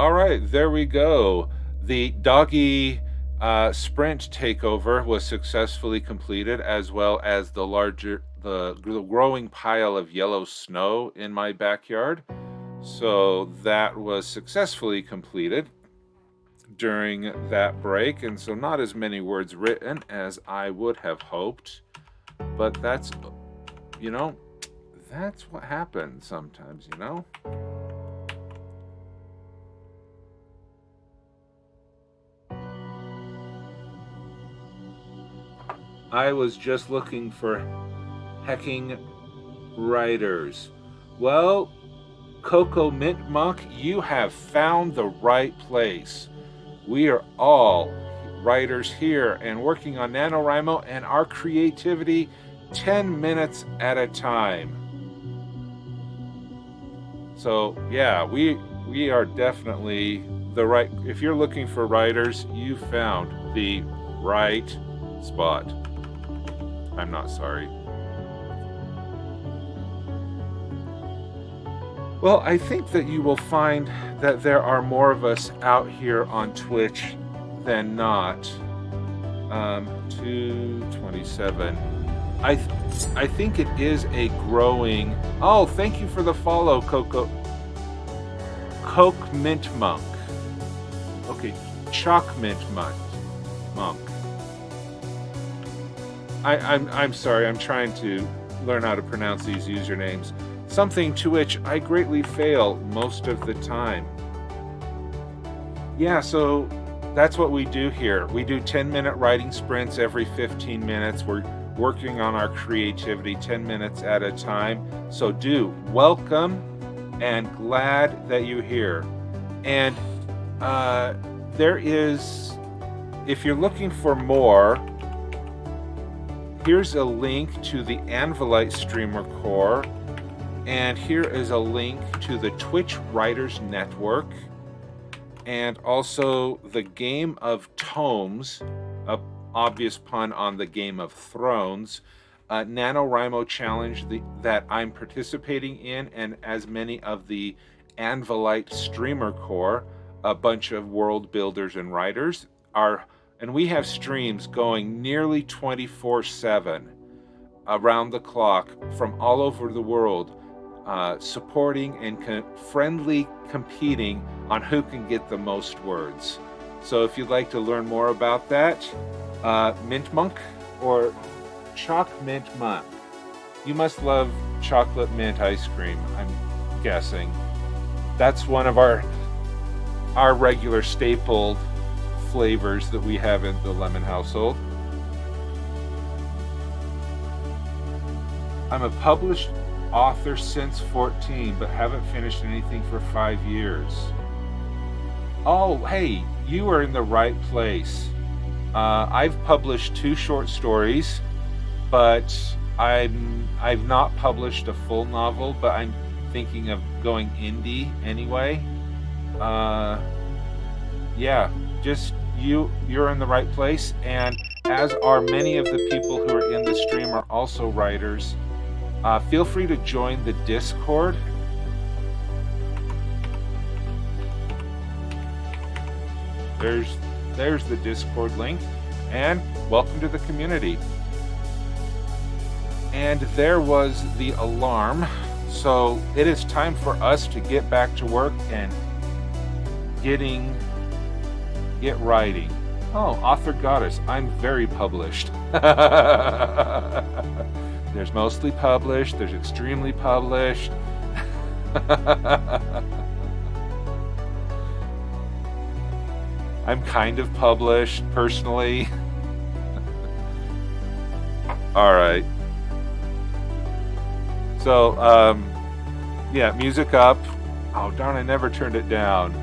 All right, there we go. The doggy sprint takeover was successfully completed, as well as the growing pile of yellow snow in my backyard. So that was successfully completed during that break, and so not as many words written as I would have hoped, but that's, you know, that's what happens sometimes, you know? I was just looking for hecking writers. Well, Coco Mint Monk, you have found the right place. We are all writers here and working on NaNoWriMo and our creativity 10 minutes at a time. So yeah, we are definitely the right. If you're looking for writers, you found the right spot. I'm not sorry. Well, I think that you will find that there are more of us out here on Twitch than not. 227. I think it is a growing. Oh, thank you for the follow, Coco. Coke Mint Monk. Okay, Chalk Mint Monk. I'm sorry. I'm trying to learn how to pronounce these usernames. Something to which I greatly fail most of the time. Yeah, so that's what we do here. We do 10-minute writing sprints every 15 minutes. We're working on our creativity 10 minutes at a time. So welcome and glad that you're here. And there is, if you're looking for more, here's a link to the Anvilite Streamer Core. And here is a link to the Twitch Writers Network, and also the Game of Tomes, a obvious pun on the Game of Thrones, NaNoWriMo challenge that I'm participating in, and as many of the Anvilite Streamer Core, a bunch of world builders and writers are, and we have streams going nearly 24/7 around the clock from all over the world. Supporting and friendly competing on who can get the most words. So if you'd like to learn more about that, Mint Monk or Chalk Mint Monk. You must love chocolate mint ice cream, I'm guessing. That's one of our regular staple flavors that we have in the Lemon household. I'm a published author since 14, but haven't finished anything for 5 years. Oh, hey, you are in the right place. I've published 2 short stories, but I've not published a full novel, but I'm thinking of going indie anyway. Yeah, just you're in the right place, and as are many of the people who are in the stream are also writers. Feel free to join the Discord. There's the Discord link, and welcome to the community. And there was the alarm, so it is time for us to get back to work and get writing. Oh, Author Goddess, I'm very published. There's mostly published, there's extremely published. I'm kind of published, personally. Alright. So, yeah, music up. Oh, darn, I never turned it down.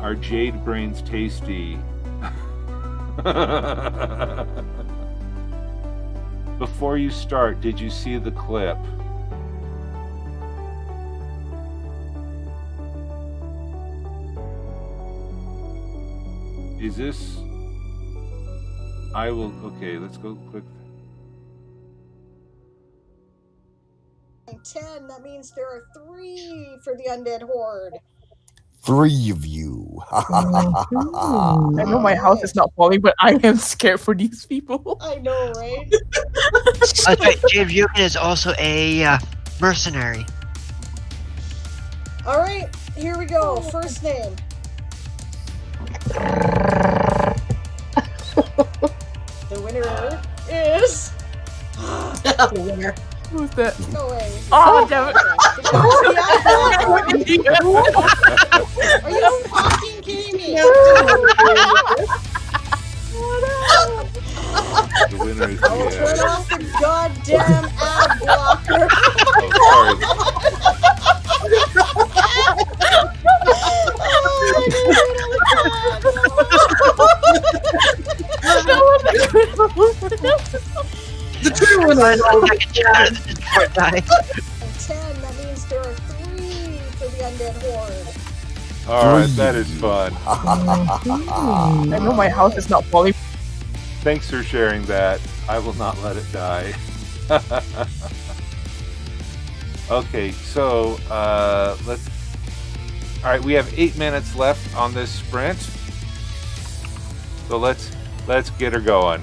Are jade brains tasty? Before you start, did you see the clip? Is this? Okay, let's go click. and 10. That means there are 3 for the undead horde. 3 of you. I know my house is not falling, but I am scared for these people. I know, right? That's right, Jade Ryukin is also a mercenary. Alright, here we go. First name. The winner is... The winner. Who's that? No way. Oh, damn it. Are you fucking kidding me? The winner is I'll turn off the goddamn ad blocker. Oh, sorry. The true winner. I can chat out of this Discord, die. 10, that means there are 3 for the undead horde. Alright, that is fun. I know my house is not falling. Thanks for sharing that. I will not let it die. Okay, so let's. Alright, we have 8 minutes left on this sprint. So let's get her going.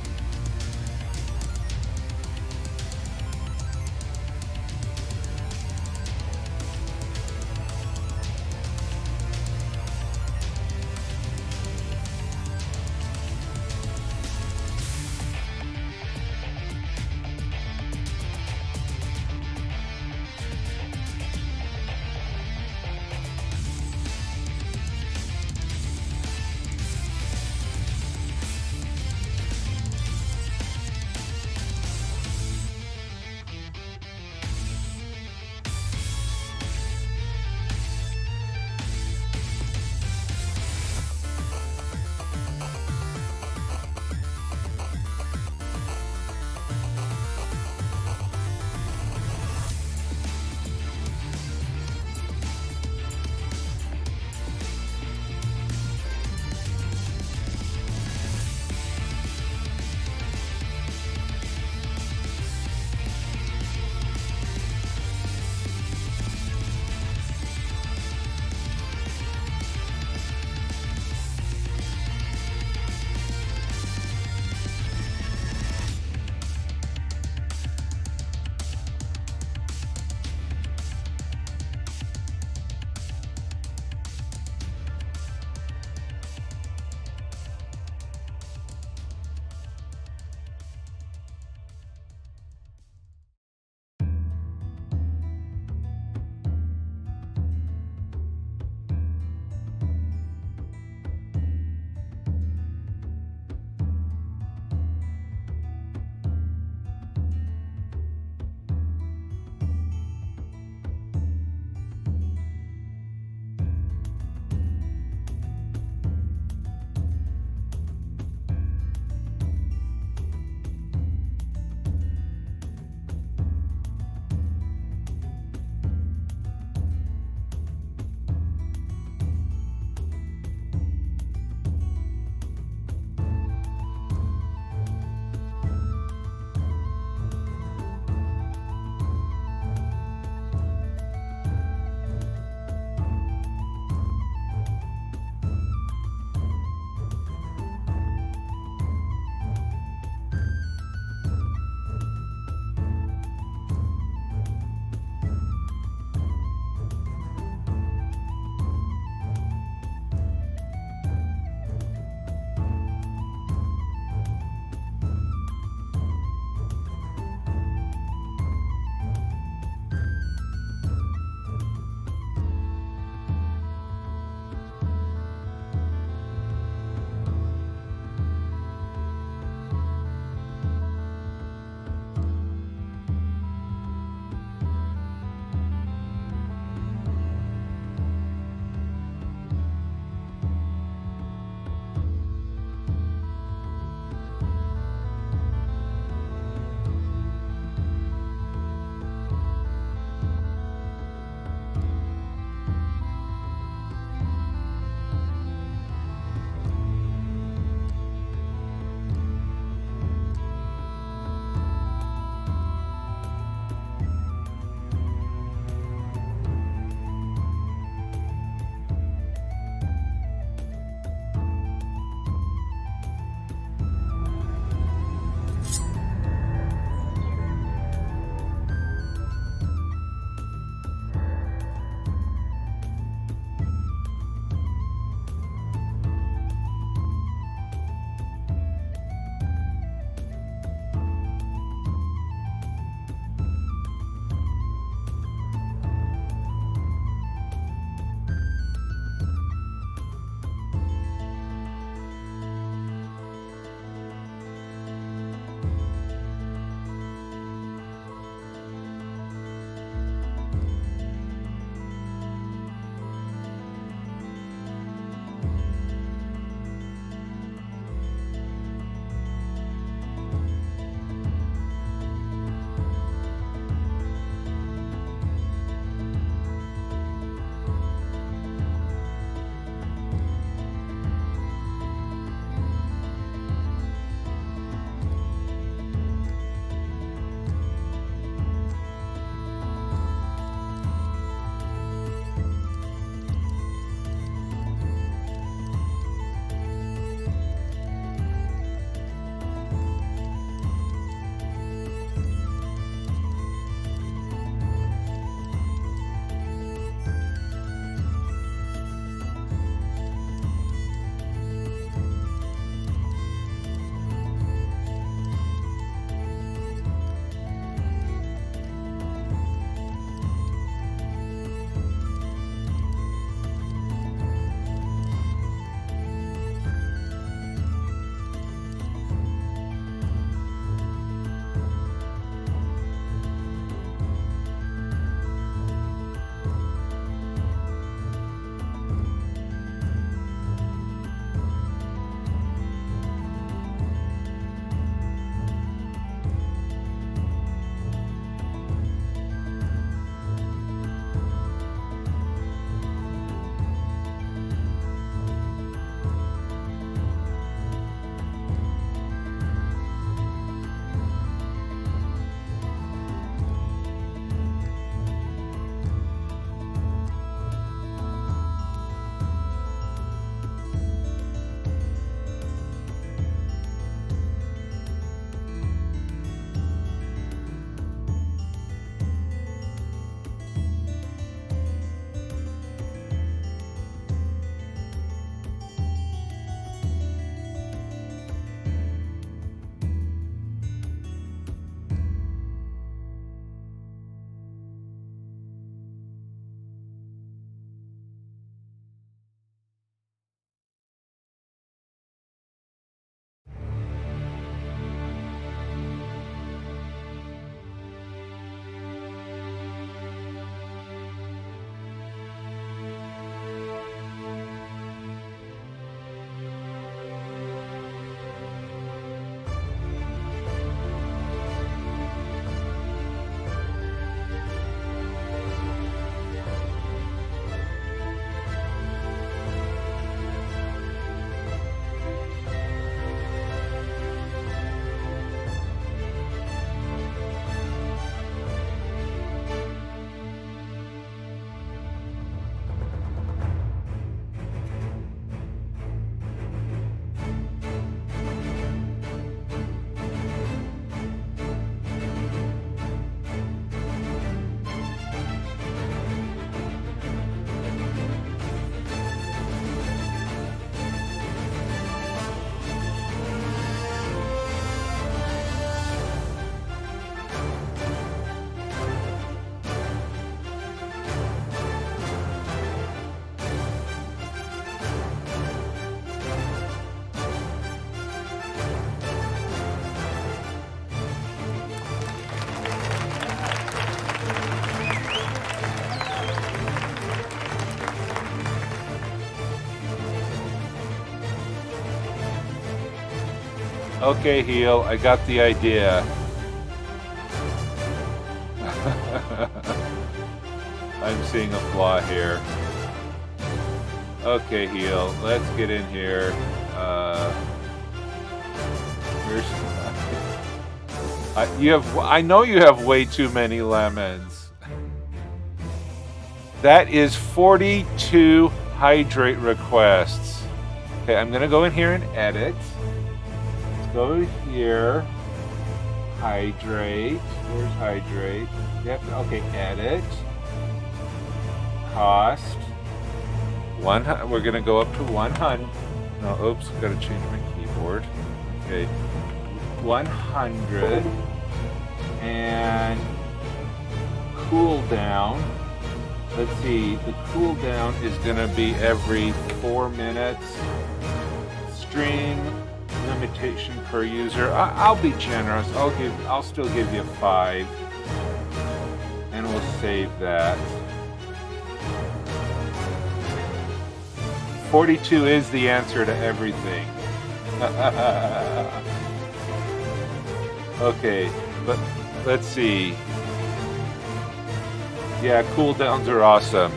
Okay, Heel, I got the idea. I'm seeing a flaw here. Okay, Heel, let's get in here. I know you have way too many lemons. That is 42 hydrate requests. Okay, I'm gonna go in here and edit. Let's go here. Hydrate. Where's hydrate? Yep. Okay. Edit. Cost. We're gonna go up to 100. No. Oops. Gotta change my keyboard. Okay. 100. And cooldown. Let's see. The cooldown is gonna be every 4 minutes. Stream limitation per user. I'll be generous. I'll still give you 5, and we'll save that. 42 is the answer to everything. Okay, but let's see. Yeah, cooldowns are awesome.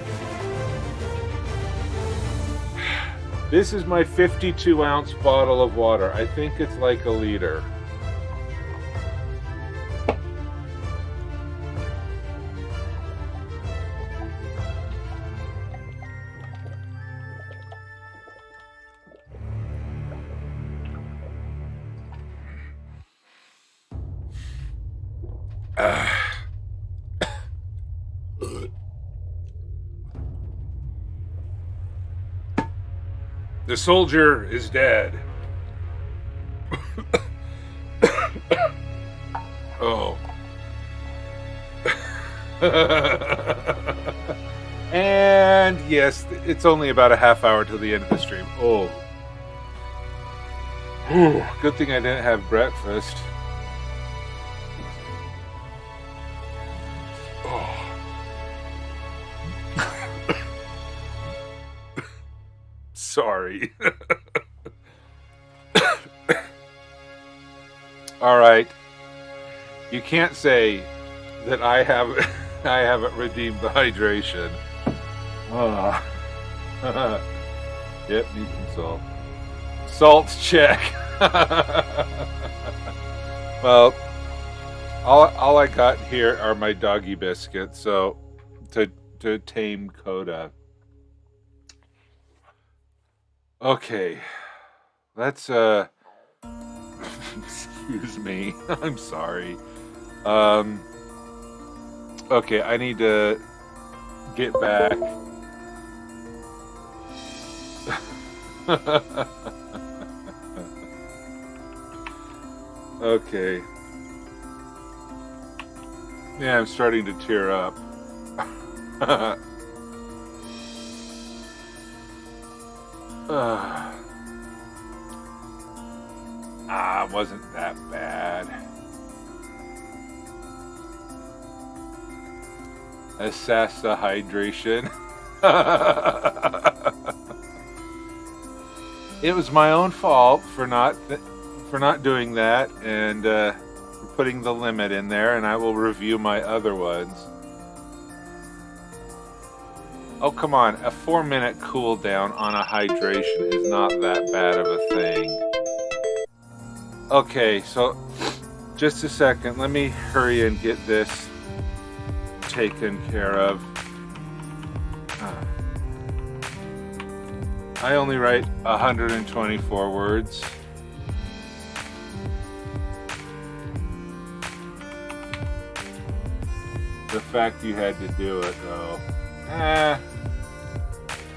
This is my 52-ounce bottle of water. I think it's like a liter. The soldier is dead. Oh. And yes, it's only about a half hour till the end of the stream. Oh. Good thing I didn't have breakfast. Sorry. All right. You can't say that I haven't redeemed the hydration. Yep, need some salt. Salt check. Well, all I got here are my doggy biscuits, so to tame Coda. Okay, let's excuse me. I'm sorry. Okay, I need to get back. Okay. Yeah, I'm starting to tear up. Wasn't that bad. Assess the hydration. It was my own fault for not doing that and for putting the limit in there, and I will review my other ones. Oh, come on. A 4-minute cooldown on a hydration is not that bad of a thing. Okay, so just a second. Let me hurry and get this taken care of. I only write 124 words. The fact you had to do it, though.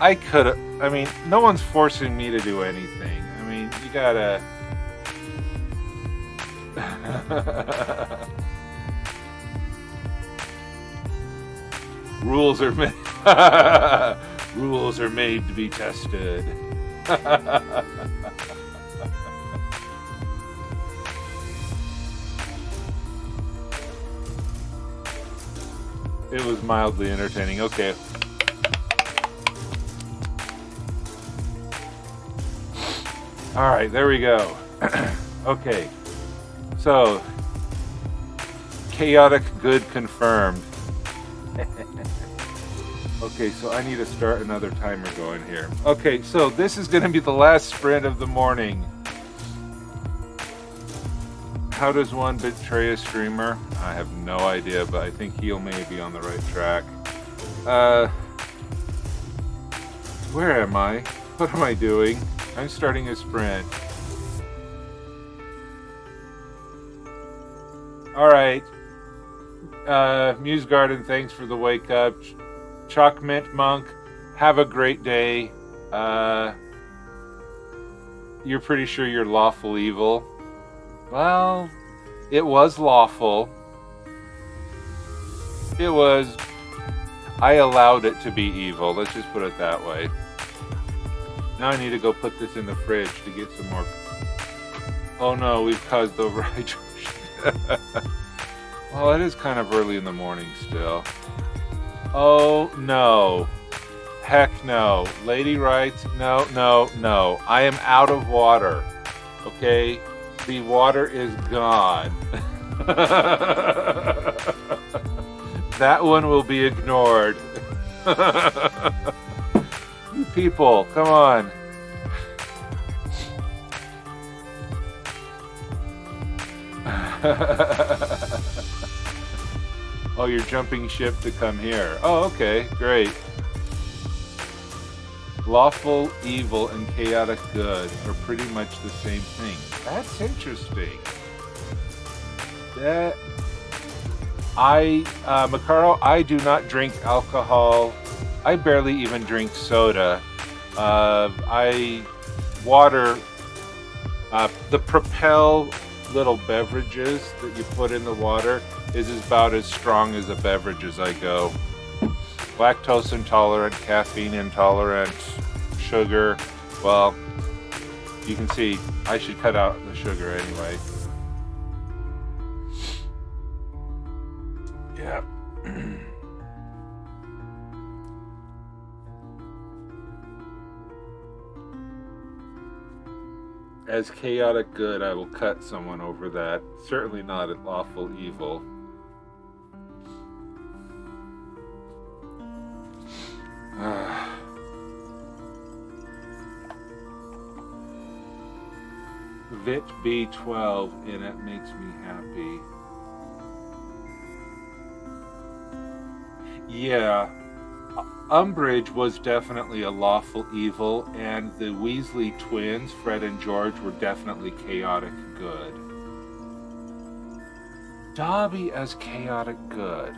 I could've. I mean, no one's forcing me to do anything. I mean, you gotta. Rules are made. Rules are made to be tested. It was mildly entertaining. Okay. All right, there we go. Okay, so chaotic good confirmed. Okay, so I need to start another timer going here. Okay, so this is going to be the last sprint of the morning. How does one betray a streamer? I have no idea, but I think Heel may be on the right track. Where am I? What am I doing? I'm starting a sprint. Alright. Muse Garden, thanks for the wake up. Chalk Mint Monk, have a great day. You're pretty sure you're lawful evil. Well, it was lawful. It was... I allowed it to be evil. Let's just put it that way. Now I need to go put this in the fridge to get some more... Oh no, we've caused override. Well, it is kind of early in the morning still. Oh no. Heck no. Lady writes, no, no, no. I am out of water. Okay? The water is gone. That one will be ignored. You people, come on. Oh, you're jumping ship to come here. Oh, okay, great. Lawful evil and chaotic good are pretty much the same thing. That's interesting. Macaro, I do not drink alcohol. I barely even drink soda. Water, the Propel little beverages that you put in the water is about as strong as a beverage as I go. Lactose intolerant, caffeine intolerant, sugar. Well, you can see I should cut out the sugar anyway. Yeah. As chaotic good, I will cut someone over that. Certainly not a lawful evil. Vit B12 in it makes me happy. Yeah. Umbridge was definitely a lawful evil, and the Weasley twins, Fred and George, were definitely chaotic good. Dobby as chaotic good.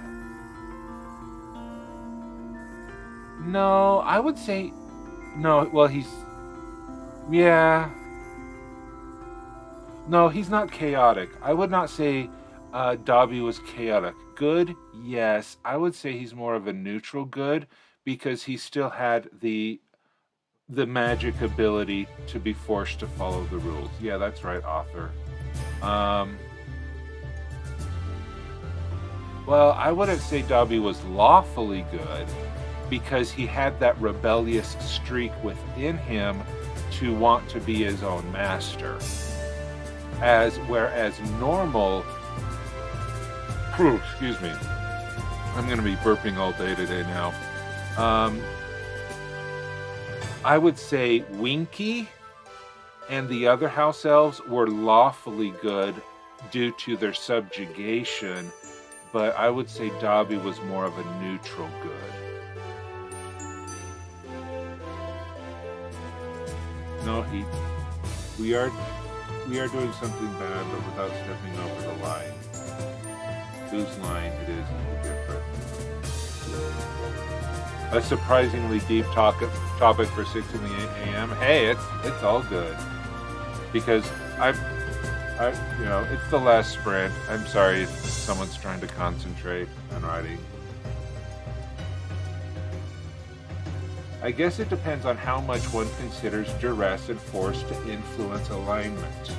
No, I would say... No, well, he's... Yeah. No, he's not chaotic. I would not say Dobby was chaotic. Good, yes. I would say he's more of a neutral good, because he still had the magic ability to be forced to follow the rules. Yeah, that's right, author. Well, I wouldn't say Dobby was lawfully good, because he had that rebellious streak within him to want to be his own master. Whereas normal... excuse me. I'm going to be burping all day today now. I would say Winky and the other house elves were lawfully good due to their subjugation, but I would say Dobby was more of a neutral good. No, we are doing something bad, but without stepping over the line. Whose line it is different. A surprisingly deep topic for 6 in the a.m. Hey, it's all good, because it's the last sprint. I'm sorry if someone's trying to concentrate on writing. I guess it depends on how much one considers duress and force to influence alignment.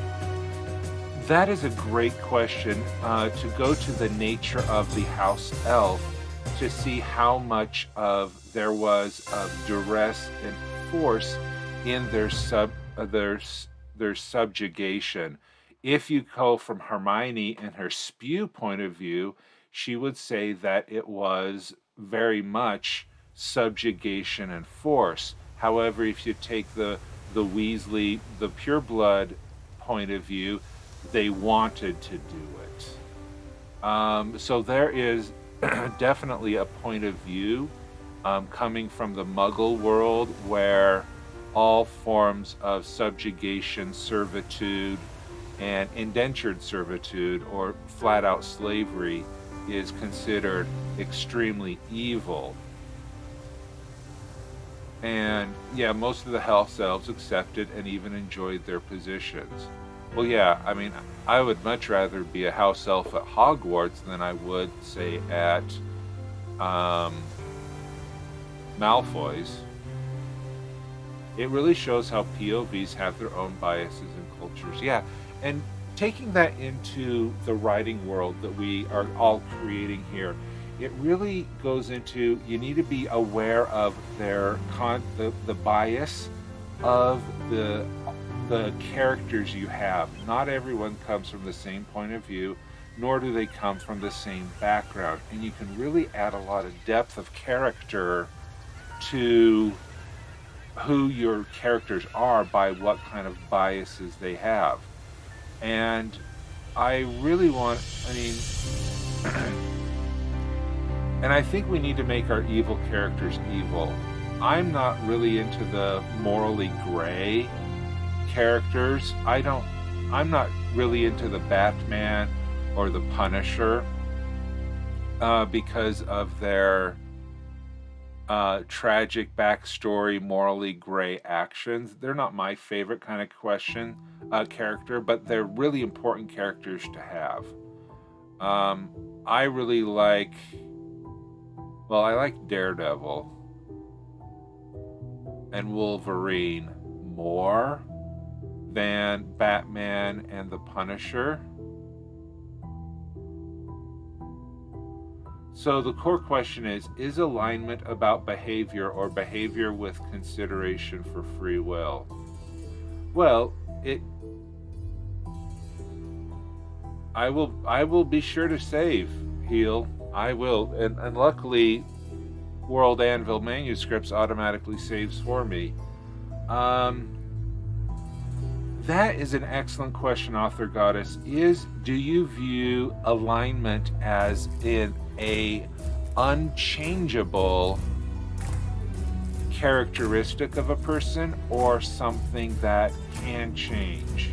That is a great question. To go to the nature of the house elf to see how much there was of duress and force in their subjugation. If you go from Hermione and her spew point of view, she would say that it was very much subjugation and force. However, if you take the Weasley, the pureblood point of view, they wanted to do it. So there is definitely a point of view coming from the Muggle world where all forms of subjugation, servitude, and indentured servitude or flat out slavery is considered extremely evil. And yeah, most of the house elves accepted and even enjoyed their positions. Well, yeah, I mean, I would much rather be a house elf at Hogwarts than I would, say, at Malfoy's. It really shows how POVs have their own biases and cultures. Yeah, and taking that into the writing world that we are all creating here, it really goes into, you need to be aware of their the bias of the characters you have. Not everyone comes from the same point of view, nor do they come from the same background, and you can really add a lot of depth of character to who your characters are by what kind of biases they have. And I really want, and I think we need to make our evil characters evil. I'm not really into the morally gray characters. I'm not really into the Batman or the Punisher because of their tragic backstory, morally gray actions. They're not my favorite kind of character, but they're really important characters to have. I really like, I like Daredevil and Wolverine more than Batman and the Punisher. So the core question is alignment about behavior or behavior with consideration for free will? Well, I will be sure to save, Heel. I will, and luckily World Anvil Manuscripts automatically saves for me. That is an excellent question, Author Goddess. Do you view alignment as in a unchangeable characteristic of a person or something that can change?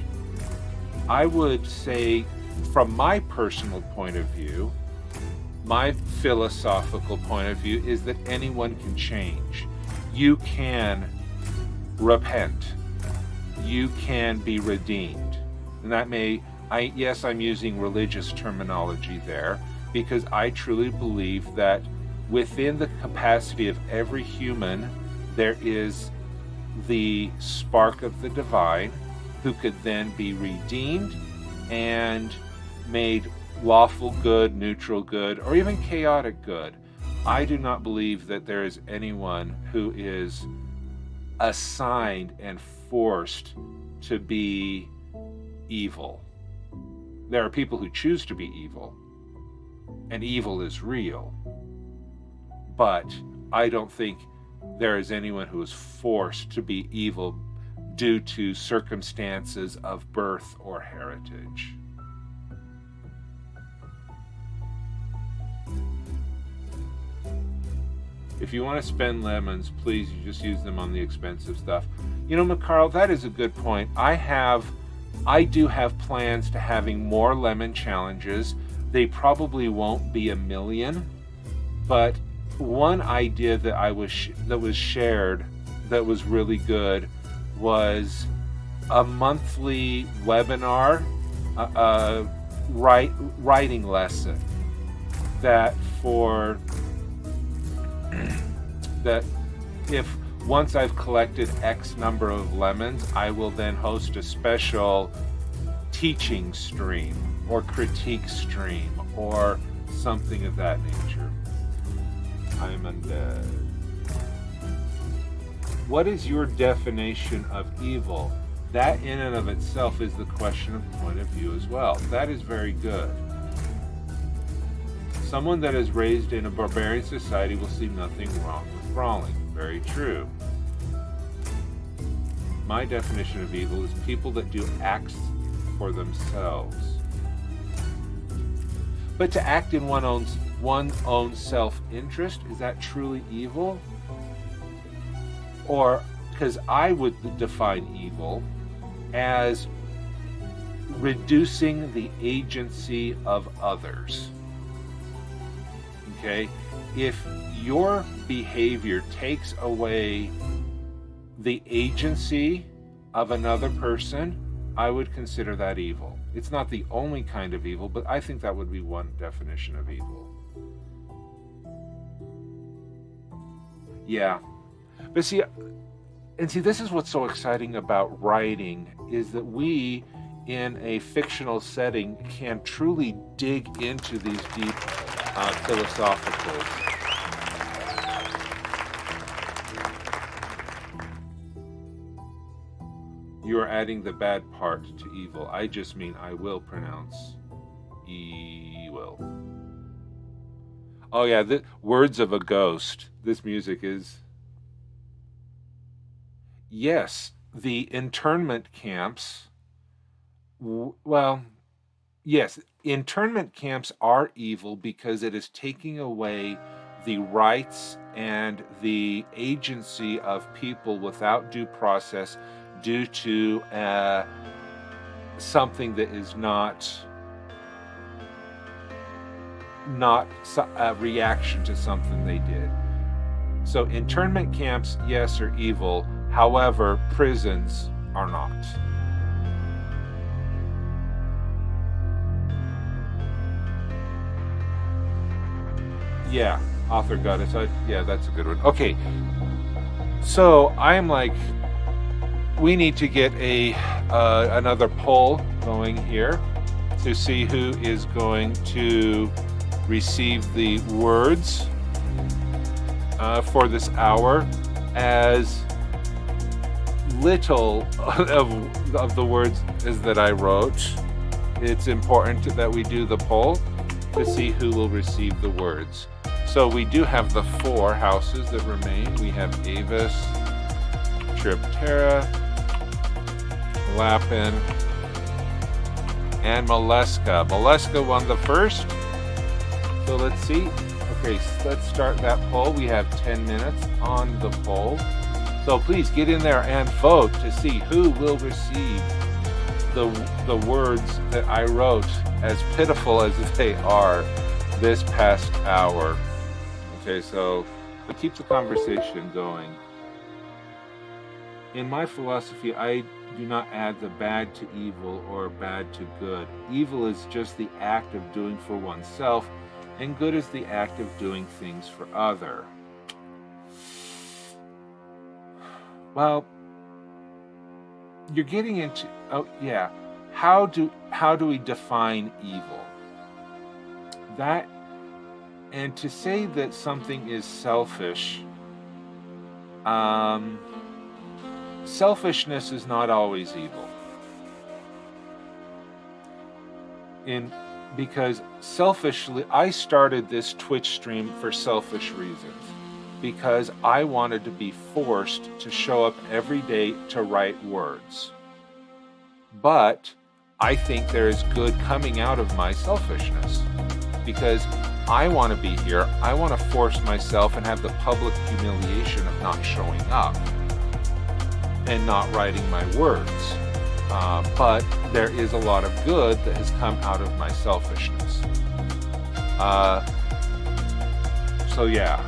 I would say, from my personal point of view, my philosophical point of view is that anyone can change. You can repent. You can be redeemed. And that yes, I'm using religious terminology there, because I truly believe that within the capacity of every human, there is the spark of the divine who could then be redeemed and made lawful good, neutral good, or even chaotic good. I do not believe that there is anyone who is assigned and forced to be evil. There are people who choose to be evil, and evil is real. But I don't think there is anyone who is forced to be evil due to circumstances of birth or heritage. If you want to spend lemons, please just use them on the expensive stuff. You know, McCarl, that is a good point. I do have plans to having more lemon challenges. They probably won't be 1 million, but one idea that was shared that was really good was a monthly webinar, writing lesson that if once I've collected X number of lemons, I will then host a special teaching stream or critique stream or something of that nature. I'm undead. What is your definition of evil? That in and of itself is the question of point of view as well. That is very good. Someone that is raised in a barbarian society will see nothing wrong with brawling. Very true. My definition of evil is people that do acts for themselves. But to act in one's own self-interest, is that truly evil? Or, because I would define evil as reducing the agency of others. Okay? If your behavior takes away the agency of another person, I would consider that evil. It's not the only kind of evil, but I think that would be one definition of evil. Yeah. But see, this is what's so exciting about writing, is that we, in a fictional setting, can truly dig into these deep philosophicals. You are adding the bad part to evil. I just mean I will pronounce evil. Oh yeah, the words of a ghost. This music is... Yes, the internment camps... Well, yes, internment camps are evil because it is taking away the rights and the agency of people without due process due to something that is not a reaction to something they did. So internment camps, yes, are evil. However, prisons are not. Yeah, author got it. Yeah, that's a good one. Okay, so I'm like, we need to get another poll going here to see who is going to receive the words for this hour. As little of the words as that I wrote, it's important that we do the poll to see who will receive the words. So we do have the 4 houses that remain. We have Avis, Triptera, Lapin, and Molesca. Molesca won the first. So let's see. Okay, so let's start that poll. We have 10 minutes on the poll. So please get in there and vote to see who will receive the words that I wrote, as pitiful as they are, this past hour. Okay, so to keep the conversation going. In my philosophy, I do not add the bad to evil or bad to good. Evil is just the act of doing for oneself, and good is the act of doing things for other. Well, you're getting into, oh yeah, how do we define evil? That, and to say that something is selfish, selfishness is not always evil. Because selfishly, I started this Twitch stream for selfish reasons. Because I wanted to be forced to show up every day to write words. But I think there is good coming out of my selfishness. Because I want to be here, I want to force myself and have the public humiliation of not showing up and not writing my words. But there is a lot of good that has come out of my selfishness. So yeah,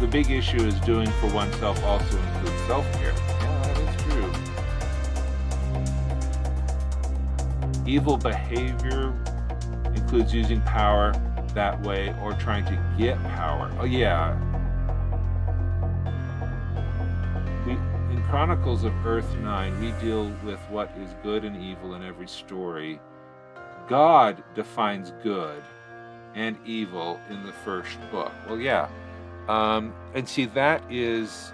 the big issue is doing for oneself also includes self-care. Yeah, that is true. Evil behavior includes using power that way or trying to get power. Oh yeah. In Chronicles of Earth 9, we deal with what is good and evil in every story. God defines good and evil in the first book. Well, yeah. And see, that is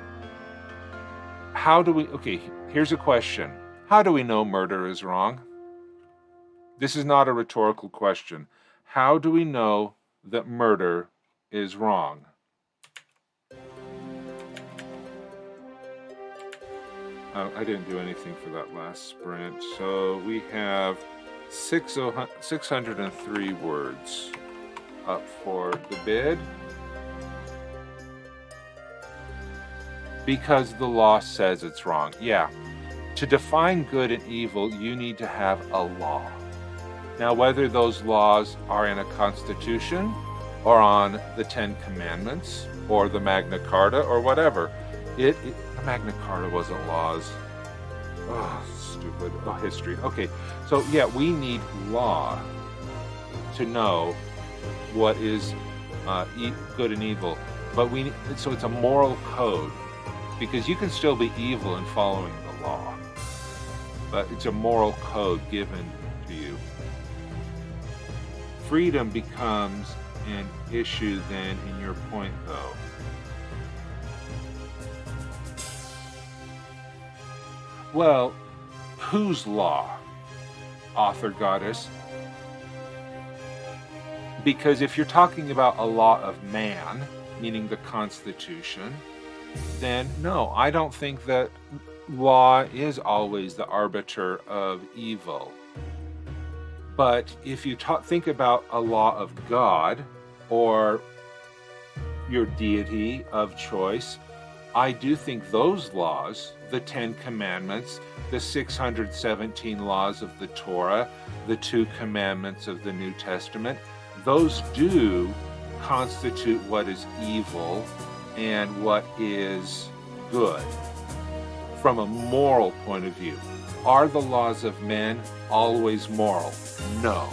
how do we, okay, here's a question. How do we know murder is wrong? This is not a rhetorical question. How do we know that murder is wrong? I didn't do anything for that last sprint. So we have 603 words up for the bid. Because the law says it's wrong. Yeah. To define good and evil, you need to have a law. Now, whether those laws are in a constitution or on the Ten Commandments or the Magna Carta or whatever, the Magna Carta wasn't laws. Oh, stupid. Oh, history. Okay, so yeah, we need law to know what is good and evil. But so it's a moral code, because you can still be evil in following the law. But it's a moral code given to you. Freedom becomes an issue then in your point, though. Well, whose law? Author Goddess. Because if you're talking about a law of man, meaning the Constitution, then no, I don't think that law is always the arbiter of evil. But if you think about a law of God or your deity of choice, I do think those laws, the Ten Commandments, the 617 laws of the Torah, the 2 commandments of the New Testament, those do constitute what is evil and what is good from a moral point of view. Are the laws of men always moral? No.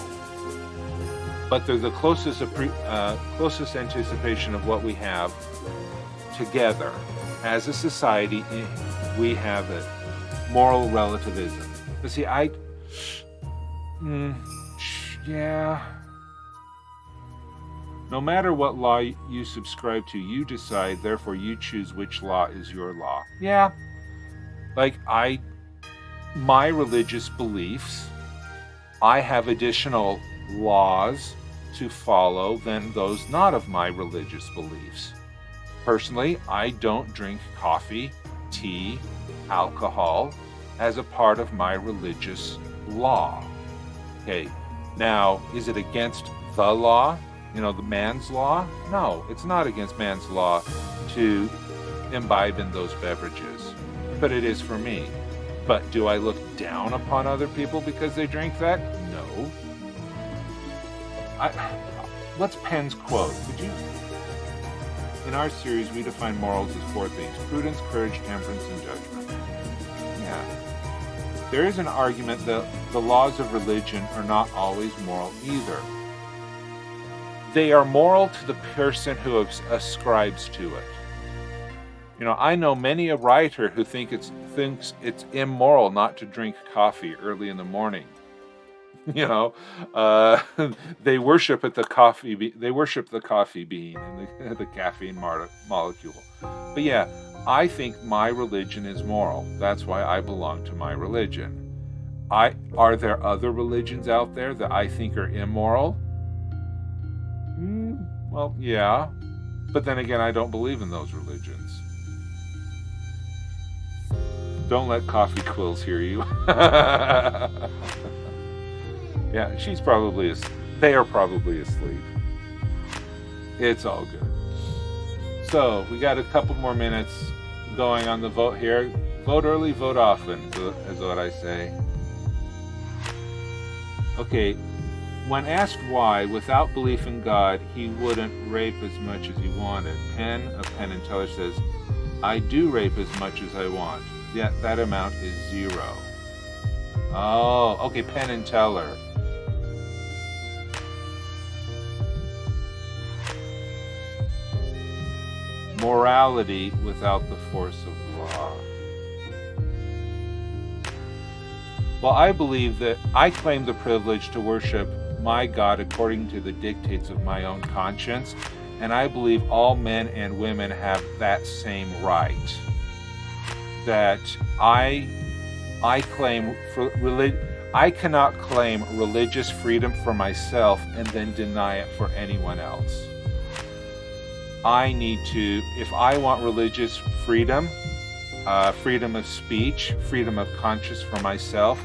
But they're the closest anticipation of what we have together. As a society, we have it. Moral relativism. But see, yeah. No matter what law you subscribe to, you decide, therefore you choose which law is your law. Yeah. Like my religious beliefs, I have additional laws to follow than those not of my religious beliefs. Personally, I don't drink coffee, tea, alcohol as a part of my religious law. Okay, now, is it against the law? The man's law? No, it's not against man's law to imbibe in those beverages. But it is for me. But do I look down upon other people because they drink that? No. What's Penn's quote? In our series, we define morals as 4 things: prudence, courage, temperance, and judgment. Yeah. There is an argument that the laws of religion are not always moral either. They are moral to the person who ascribes to it. I know many a writer who thinks it's immoral not to drink coffee early in the morning. They worship the coffee bean and the caffeine molecule. But yeah, I think my religion is moral. That's why I belong to my religion. Are there other religions out there that I think are immoral? Well, yeah. But then again, I don't believe in those religions. Don't let coffee quills hear you. Yeah, they are probably asleep. It's all good. So, we got a couple more minutes going on the vote here. Vote early, vote often, is what I say. Okay, when asked why, without belief in God, he wouldn't rape as much as he wanted, Penn of Penn and Teller says, I do rape as much as I want. Yet that amount is 0. Oh, okay, Penn and Teller. Morality without the force of law. Well, I believe that I claim the privilege to worship my God according to the dictates of my own conscience, and I believe all men and women have that same right. that I claim I cannot claim religious freedom for myself and then deny it for anyone else. I need to, if I want religious freedom, freedom of speech, freedom of conscience for myself,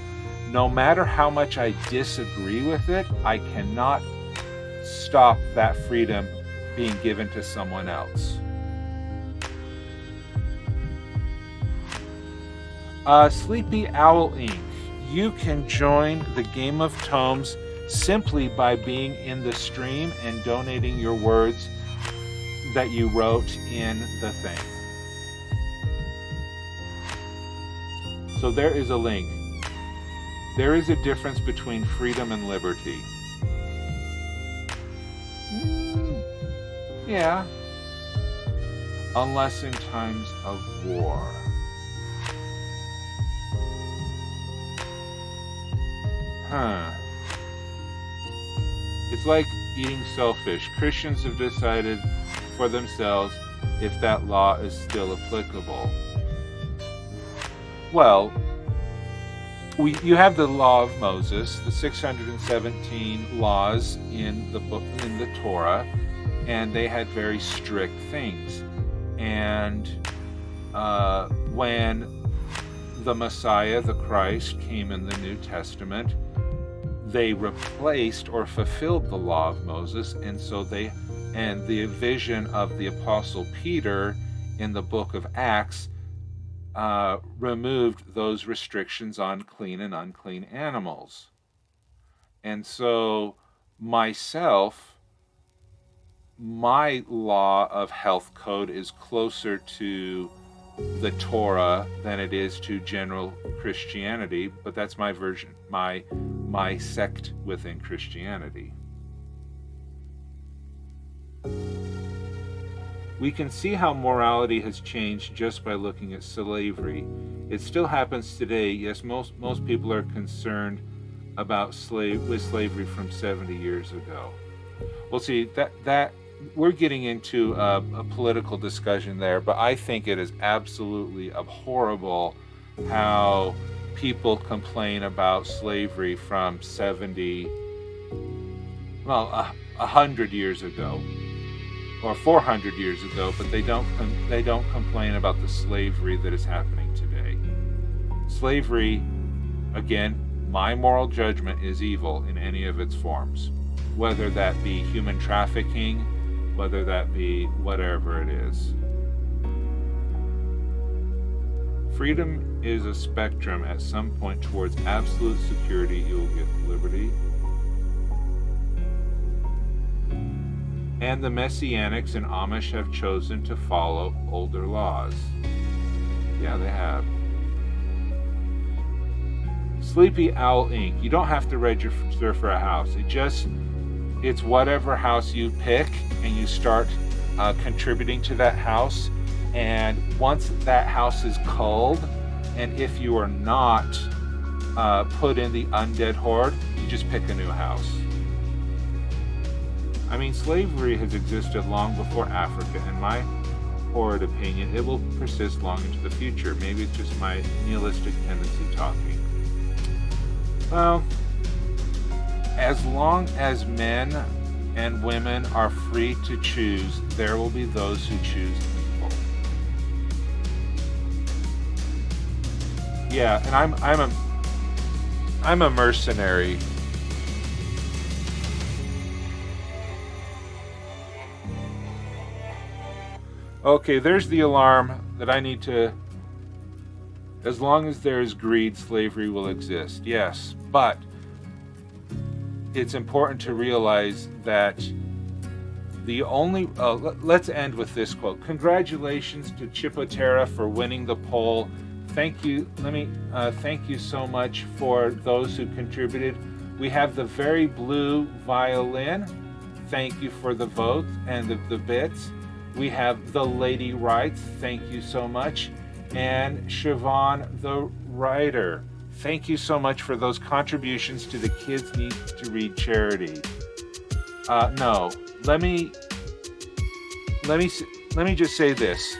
no matter how much I disagree with it, I cannot stop that freedom being given to someone else. Sleepy Owl Inc. You can join the Game of Tomes simply by being in the stream and donating your words that you wrote in the thing. So there is a link. There is a difference between freedom and liberty. Yeah. Unless in times of war. It's like eating shellfish. Christians have decided for themselves if that law is still applicable. Well, you have the law of Moses, the 617 laws in the book, in the Torah, and they had very strict things. And when the Messiah, the Christ, came in the New Testament, they replaced or fulfilled the law of Moses, and so the vision of the Apostle Peter in the book of Acts removed those restrictions on clean and unclean animals. And so myself, my law of health code is closer to the Torah than it is to general Christianity, but that's my version, my sect within Christianity. We can see how morality has changed just by looking at slavery. It still happens today. Yes, most people are concerned about slavery from 70 years ago. Well, see, that we're getting into a political discussion there, but I think it is absolutely abhorrible how people complain about slavery from 100 years ago or 400 years ago, but they don't complain about the slavery that is happening today. Slavery, again, my moral judgment, is evil in any of its forms, whether that be human trafficking, whether that be whatever it is. Freedom is a spectrum. At some point towards absolute security, you will get liberty. And the Messianics and Amish have chosen to follow older laws. Yeah, they have. Sleepy Owl Inc. You don't have to register for a house. It's whatever house you pick, and you start contributing to that house. And once that house is culled, and if you are not put in the undead horde, you just pick a new house. I mean, slavery has existed long before Africa. In my horrid opinion, it will persist long into the future. Maybe it's just my nihilistic tendency talking. Well, as long as men and women are free to choose, there will be those who choose evil. Yeah, and I'm a mercenary. Okay, there's the alarm that I need to... As long as there is greed, slavery will exist. Yes, but it's important to realize that the only... let's end with this quote. Congratulations to Chipotera for winning the poll. Thank you. Thank you so much for those who contributed. We have the very blue violin. Thank you for the vote and the bits. We have the Lady Writes. Thank you so much. And Siobhan the Writer. Thank you so much for those contributions to the Kids Need to Read charity. No, let me just say this.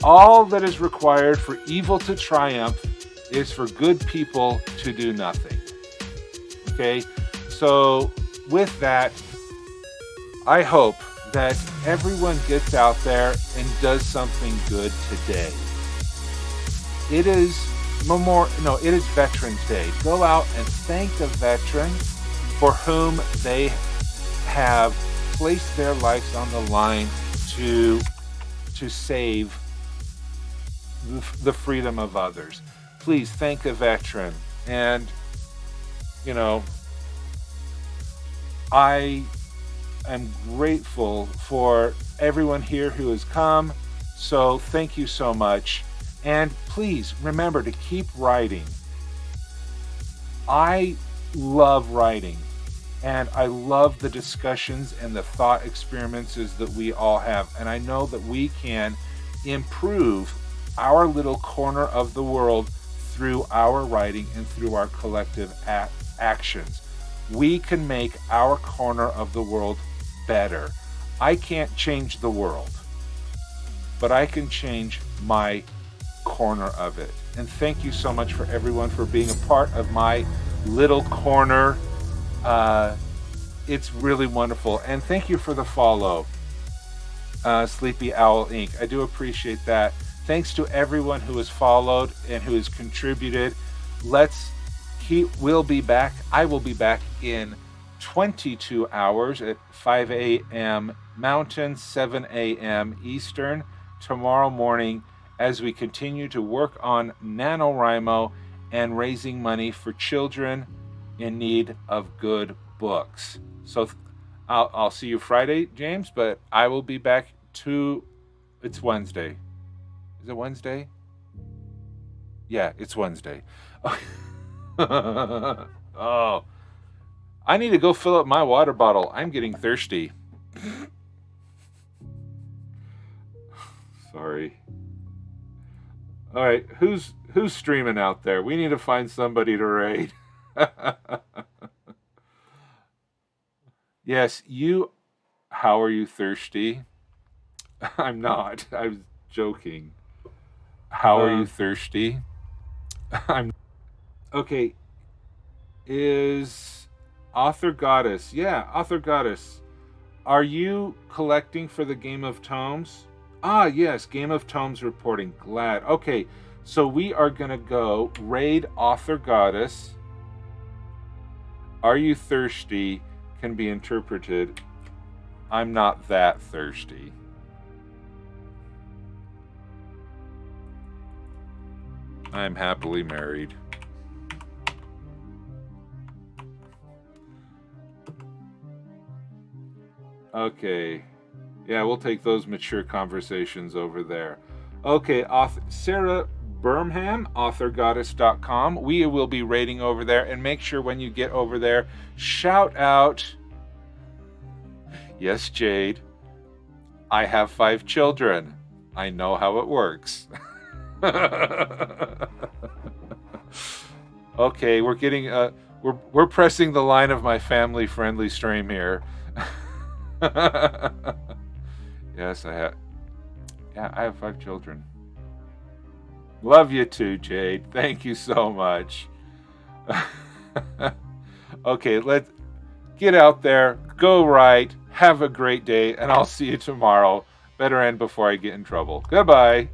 All that is required for evil to triumph is for good people to do nothing. Okay? So, with that, I hope that everyone gets out there and does something good today. It is it is Veterans Day. Go out and thank a veteran for whom they have placed their lives on the line to save the freedom of others. Please thank a veteran. And, I am grateful for everyone here who has come. So thank you so much. And please remember to keep writing. I love writing. And I love the discussions and the thought experiences that we all have. And I know that we can improve our little corner of the world through our writing and through our collective actions. We can make our corner of the world better. I can't change the world, but I can change my corner of it. And thank you so much for everyone for being a part of my little corner. It's really wonderful. And thank you for the follow, Sleepy Owl Inc. I do appreciate that. Thanks to everyone who has followed and who has contributed. We'll be back. I will be back in 22 hours at 5 a.m. Mountain, 7 a.m. Eastern tomorrow morning as we continue to work on NaNoWriMo and raising money for children in need of good books. So I'll see you Friday, James, but I will be back it's Wednesday. Is it Wednesday? Yeah, it's Wednesday. Oh, I need to go fill up my water bottle. I'm getting thirsty. Sorry. All right, who's streaming out there? We need to find somebody to raid. Yes, how are you thirsty? I'm not. I was joking. How are you thirsty? Okay. Is Author Goddess? Yeah, Author Goddess. Are you collecting for the Game of Tomes? Ah, yes, Game of Tomes reporting. Glad. Okay, so we are going to go raid Author Goddess. Are you thirsty? Can be interpreted. I'm not that thirsty. I'm happily married. Okay. Yeah, we'll take those mature conversations over there. Okay, Sarah Birmingham, authorgoddess.com. We will be raiding over there, and make sure when you get over there, shout out, yes, Jade, I have 5 children. I know how it works. Okay, we're getting we're pressing the line of my family friendly stream here. Yes, I have 5 children. Love you too, Jade. Thank you so much. Okay, let's get out there, go write, have a great day, and I'll see you tomorrow. Better end before I get in trouble. Goodbye.